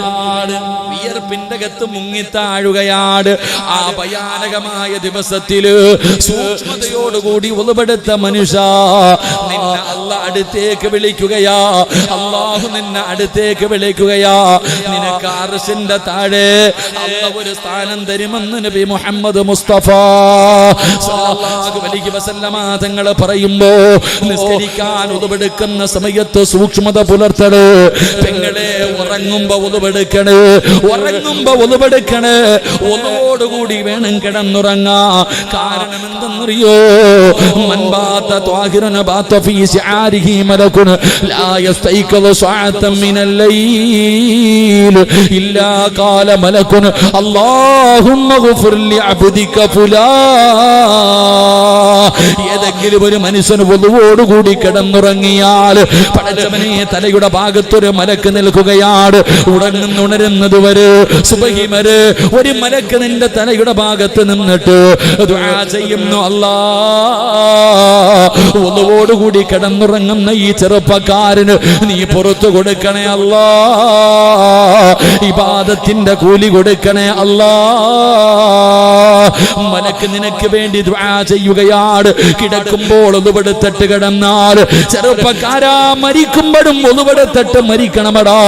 വിയർപ്പിന്റെ അകത്ത് മുങ്ങിത്താഴുകയാണ്. ആ ഭയാനകമായ ദിവസത്തില് സൂക്ഷ്മതയോടുകൂടി ഉളവെടുത്ത മനുഷ്യ, നിന്നെ അല്ലാഹ് അടുത്തേക്ക് വിളിക്കുകയാ. അല്ലാഹു നിന്നെ അടുത്തേക്ക് വിളിക്കുകയാ. നിനക്ക് അർശിന്റെ താഴെ അല്ലാഹു ഒരു സ്ഥാനം തരുമെന്ന് നബി മുഹമ്മദ് മുസ്തഫ സ്വല്ലല്ലാഹു അലൈഹി വസല്ലമ തങ്ങൾ പറയുമ്പോ, നിസ്കരിക്കാൻ ഉളവെടുക്കുന്ന സമയത്ത് സൂക്ഷ്മത പുലർത്തണേ. പെങ്ങളെ, ഉറങ്ങുമ്പോ ഉളവെടുക്കണേ. ഉറങ്ങുമ്പോ ഒളിവെടുക്കണേ, ഒളിവോടുകൂടി വേണം കിടന്നുറങ്ങാ. കാരണം എന്തെന്നറിയോ? മൻബാത ത്വാഹിറന ബാത ഫീ ശിആരിഹി മലകുൻ ലാ യസ്തൈഖദു സഅതൻ മിനൽ ലൈൽ ഇല്ലാ ഖാല മലകുൻ അല്ലാഹുമ്മ ഗ്ഫിർ ലി അബ്ദിക ഫുലാ. ഏതെങ്കിലും ഒരു മനുഷ്യൻ ഒളിവോടുകൂടി കിടന്നുറങ്ങിയാൽ പടച്ചവനെ തലയുടെ ഭാഗത്തൊരു മലക്ക് നിൽക്കുകയാണ്. ഉണരുന്നത് വരെ സുബഹി വരെ ഒരു മലക്ക് നിന്റെ തലയുടെ ഭാഗത്ത് നിന്നിട്ട് ദുആ ചെയ്യുന്നു. അല്ലാഹ് ഒളിവോടുകൂടി കിടന്നുറങ്ങുന്ന ഈ ചെറുപ്പക്കാരന് നീ പുറത്തു കൊടുക്കണേ അല്ലാഹ്, ഇബാദത്തിന്റെ കൂലി കൊടുക്കണേ അല്ലാഹ്. മലക്ക് നിനക്ക് വേണ്ടി ദുആ ചെയ്യുകയാണ്. കിടക്കുമ്പോൾ ഒളിവെടുത്തിട്ട് കിടന്നാൽ ചെറുപ്പക്കാരാ, മരിക്കുമ്പോഴും ഒളിവെടുത്തിട്ട് മരിക്കണമടാ,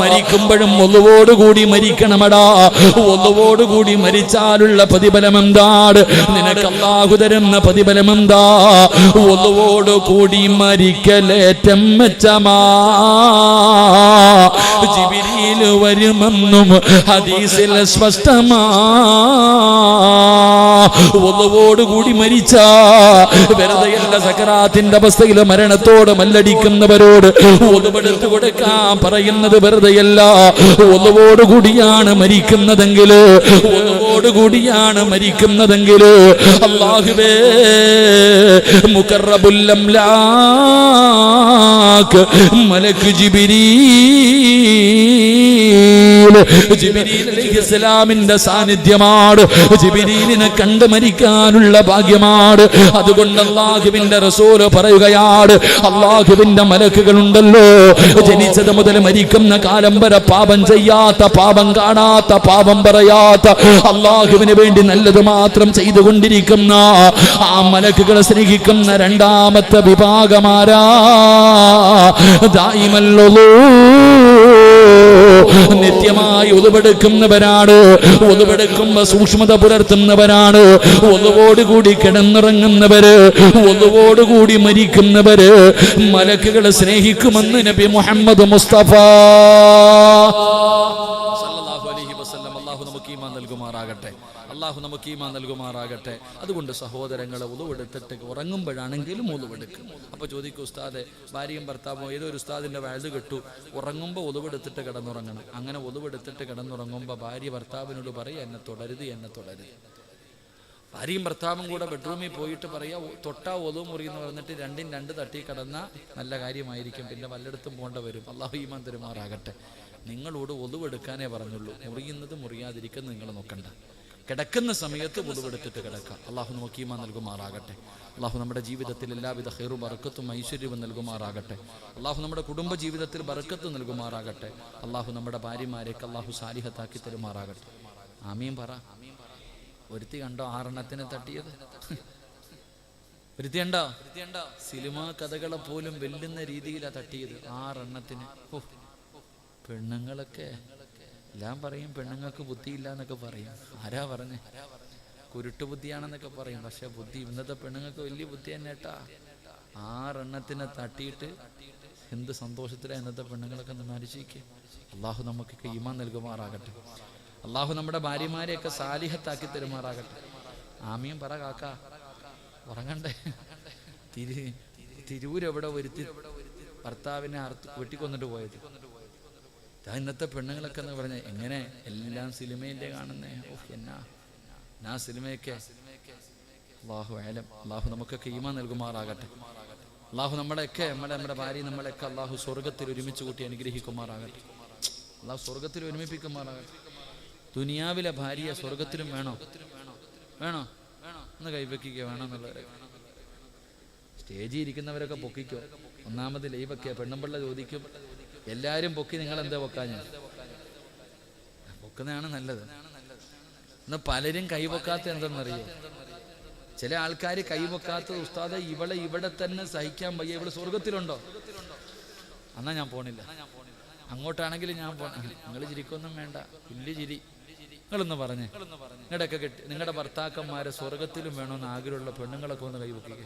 മരിക്കുമ്പോഴും ഒളിവോടുകൂടി മരിക്കണമടാ. ഒളിവോടുകൂടി മരിച്ചാലുള്ള പ്രതിഫലം എന്താണ്? നിനക്ക് അല്ലാഹു തരുന്ന പ്രതിഫലം എന്താ? ഒളിവോടുകൂടി മരിക്കലേറ്റം മെച്ചമാ. ജിബ്രീൽ വരുമെന്നും ഹദീസിൽ സ്പഷ്ടമാ. ഒളിവോടുകൂടി മരിച്ച വെറുതെയല്ല, സക്കറാത്തിന്റെ അവസ്ഥയിൽ മരണത്തോട് മല്ലടിക്കുന്നവരോട് ഒളിവെടുത്തു കൊടുക്കാൻ പറയുന്നത് വെറുതെയല്ല. ഒളിവോടുകൂടിയാണ് മരിക്കുന്നതെങ്കിൽ, ഒളിവോടുകൂടിയാണ് മരിക്കുന്നതെങ്കിൽ അല്ലാഹുവേ മുഖറബുൽ അംലാക്ക് മലക്ക് ജിബ്രീൽ അലൈഹിസ്സലാമിന്റെ സാന്നിധ്യമാണ്. ജിബ്രീലിനെ കണ്ട് മരിക്കാനുള്ള ഭാഗ്യമാണ്. അതുകൊണ്ട് അല്ലാഹുവിന്റെ റസൂൽ പറയുകയാണ്, അല്ലാഹുവിന്റെ മലക്കുകളുണ്ടല്ലോ, ജനിച്ചത് മുതൽ മരിക്കുന്ന കാലം വരെ പാപം ചെയ്യാത്ത, പാപം കാണാത്ത, പാപം പറയാത്ത, അല്ലാഹുവിന് വേണ്ടി നല്ലത് മാത്രം ചെയ്തുകൊണ്ടിരിക്കുന്ന ആ മലക്കുകളെ സ്നേഹിക്കുന്ന രണ്ടാമത്തെ വിഭാഗമാരാ? ദായിമല്ലോ, നിത്യമായി ഒളിവെടുക്കുന്നവരാണ്. ഒളിവെടുക്കുമ്പോ സൂക്ഷ്മത പുലർത്തുന്നവരാണ്. ഒളിവോടുകൂടി കിടന്നിറങ്ങുന്നവര്, ഒളിവോടുകൂടി മരിക്കുന്നവര് മലക്കുകളെ സ്നേഹിക്കുമെന്ന് നബി മുഹമ്മദ് മുസ്തഫ സല്ലല്ലാഹു അലൈഹി വസല്ലം. അല്ലാഹു നമുക്ക് ഈമാൻ നൽകുമാറാകട്ടെ, അല്ലാഹു നമുക്ക് ഈമാൻ നൽകുമാറാകട്ടെ. അതുകൊണ്ട് സഹോദരങ്ങളെ, ഒളിവെടുത്തിട്ട് ഉറങ്ങുമ്പോഴാണെങ്കിലും ഒളിവെടുക്കും. അപ്പോൾ ചോദിക്കും, ഉസ്താദെ, ഭാര്യയും ഭർത്താവും ഏതൊരു ഉസ്താദിന്റെ വയല് കെട്ടു, ഉറങ്ങുമ്പോൾ ഒളിവെടുത്തിട്ട് കിടന്നുറങ്ങണം. അങ്ങനെ ഒളിവെടുത്തിട്ട് കിടന്നുറങ്ങുമ്പോൾ ഭാര്യ ഭർത്താവിനോട് പറയുക, എന്നെ തുടരുത്, എന്നെ തുടരുത്. ഭാര്യയും ഭർത്താവും കൂടെ ബെഡ്റൂമിൽ പോയിട്ട് പറയാ, തൊട്ടാ ഒതു മുറിയെന്ന് പറഞ്ഞിട്ട് രണ്ടും രണ്ട് തട്ടി കിടന്ന നല്ല കാര്യമായിരിക്കും, പിന്നെ വല്ലയിടത്തും പോകേണ്ട വരും. അല്ലാഹു ഈമാൻ തരുമാറാകട്ടെ. നിങ്ങളോട് ഒളിവെടുക്കാനേ പറഞ്ഞുള്ളൂ, മുറിയുന്നത് മുറിയാതിരിക്കുന്നത് നിങ്ങൾ നോക്കണ്ട. കിടക്കുന്ന സമയത്ത് ഒളിവെടുത്തിട്ട് കിടക്കുക. അല്ലാഹു നമുക്ക് ഈമാൻ നൽകുമാറാകട്ടെ. അല്ലാഹു നമ്മുടെ ജീവിതത്തിൽ എല്ലാവിധ ഖൈറും ബറക്കത്തും ഐശ്വര്യവും നൽകുമാറാകട്ടെ. അല്ലാഹു നമ്മുടെ കുടുംബ ജീവിതത്തിൽ ബറക്കത്ത് നൽകുമാറാകട്ടെ. അല്ലാഹു നമ്മുടെ ഭാര്യമാരെയൊക്കെ അല്ലാഹു സാലിഹത്താക്കി തരുമാറാകട്ടെ. ആമീൻ പറ. ഒരുത്തി കണ്ടോ 6 തട്ടിയത്? ഒരുത്തി കണ്ടോ? സിനിമാ കഥകളെ പോലും വെല്ലുന്ന രീതിയിലാണ് തട്ടിയത് 6. പെണ്ണുങ്ങളൊക്കെ എല്ലാം പറയും, പെണ്ണുങ്ങൾക്ക് ബുദ്ധിയില്ല എന്നൊക്കെ പറയും. ആരാ പറഞ്ഞേ? കുരുട്ട് ബുദ്ധിയാണെന്നൊക്കെ പറയും. പക്ഷെ ബുദ്ധി ഇന്നത്തെ പെണ്ണുങ്ങൾക്ക് വലിയ ബുദ്ധി തന്നെ കേട്ടാ. 6 തട്ടിയിട്ട് എന്ത് സന്തോഷത്തിലാണ് ഇന്നത്തെ പെണ്ണുങ്ങളൊക്കെ മരിച്ചിരിക്കുക. അല്ലാഹു നമുക്കൊക്കെ ഈമാൻ നൽകുമാറാകട്ടെ. അല്ലാഹു നമ്മുടെ ഭാര്യമാരെയൊക്കെ സാലിഹത്താക്കി തരുമാറാകട്ടെ. ആമീൻ പറ കാക്ക. ഉറങ്ങണ്ടേ? തിരൂരെവിടെ വരുത്തി ഭർത്താവിനെ വെട്ടിക്കൊന്നിട്ട് പോയത്. ഇന്നത്തെ പെണ്ണുങ്ങളൊക്കെ എന്ന് പറഞ്ഞ എങ്ങനെ എല്ലാം സിനിമയിലെ കാണുന്നേ. എന്നാ സിനിമയൊക്കെ. അല്ലാഹു അലം. അല്ലാഹു നമുക്കൊക്കെ ഈമാൻ നൽകുമാറാകട്ടെ. അല്ലാഹു നമ്മളെയൊക്കെ നമ്മുടെ ഭാര്യ നമ്മളെയൊക്കെ അല്ലാഹു സ്വർഗത്തിൽ ഒരുമിച്ച് കൂട്ടി അനുഗ്രഹിക്കുമാറാകട്ടെ. അല്ലാഹു സ്വർഗത്തിൽ ഒരുമിപ്പിക്കുമാറാകട്ടെ. ദുനിയാവിലെ ഭാര്യ സ്വർഗത്തിലും വേണോ? വേണോ? ഒന്ന് കൈവയ്ക്കുക. വേണമെന്നുള്ളവരെ സ്റ്റേജിൽ ഇരിക്കുന്നവരൊക്കെ പൊക്കിക്കോ. ഒന്നാമത് ലൈവൊക്കെ പെണ്ണുമ്പിള്ള ചോദിക്കും, എല്ലാവരും പൊക്കി, നിങ്ങൾ എന്താ പൊക്കാഞ്ഞ? പൊക്കുന്നതാണ് നല്ലത്. ഇന്ന് പലരും കൈപൊക്കാത്ത എന്തെന്നറിയോ? ചില ആൾക്കാർ കൈപൊക്കാത്തത്, ഉസ്താദെ ഇവളെ ഇവിടെ തന്നെ സഹിക്കാൻ വയ്യ, ഇവള് സ്വർഗത്തിലുണ്ടോ? എന്നാ ഞാൻ പോണില്ല. അങ്ങോട്ടാണെങ്കിലും ഞാൻ നിങ്ങൾ ചിരിക്കൊന്നും വേണ്ട, പുല്ല് ചിരി. നിങ്ങളൊന്ന് പറഞ്ഞേ, നിങ്ങളുടെയൊക്കെ കെട്ടി നിങ്ങളുടെ ഭർത്താക്കന്മാരെ സ്വർഗത്തിലും വേണമെന്ന് ആഗ്രഹമുള്ള പെണ്ണുങ്ങളൊക്കെ ഒന്ന് കൈവയ്ക്കുക.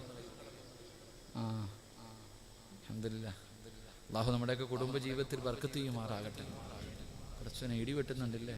അൽഹംദുലില്ലാഹ്. അല്ലാഹു നമ്മുടെയൊക്കെ കുടുംബ ജീവിതത്തിൽ ബർക്കത്ത് ചെയ്യുമാറാകട്ടെ. കുറച്ചൊന്ന് ഇടി വെട്ടുന്നുണ്ടല്ലേ.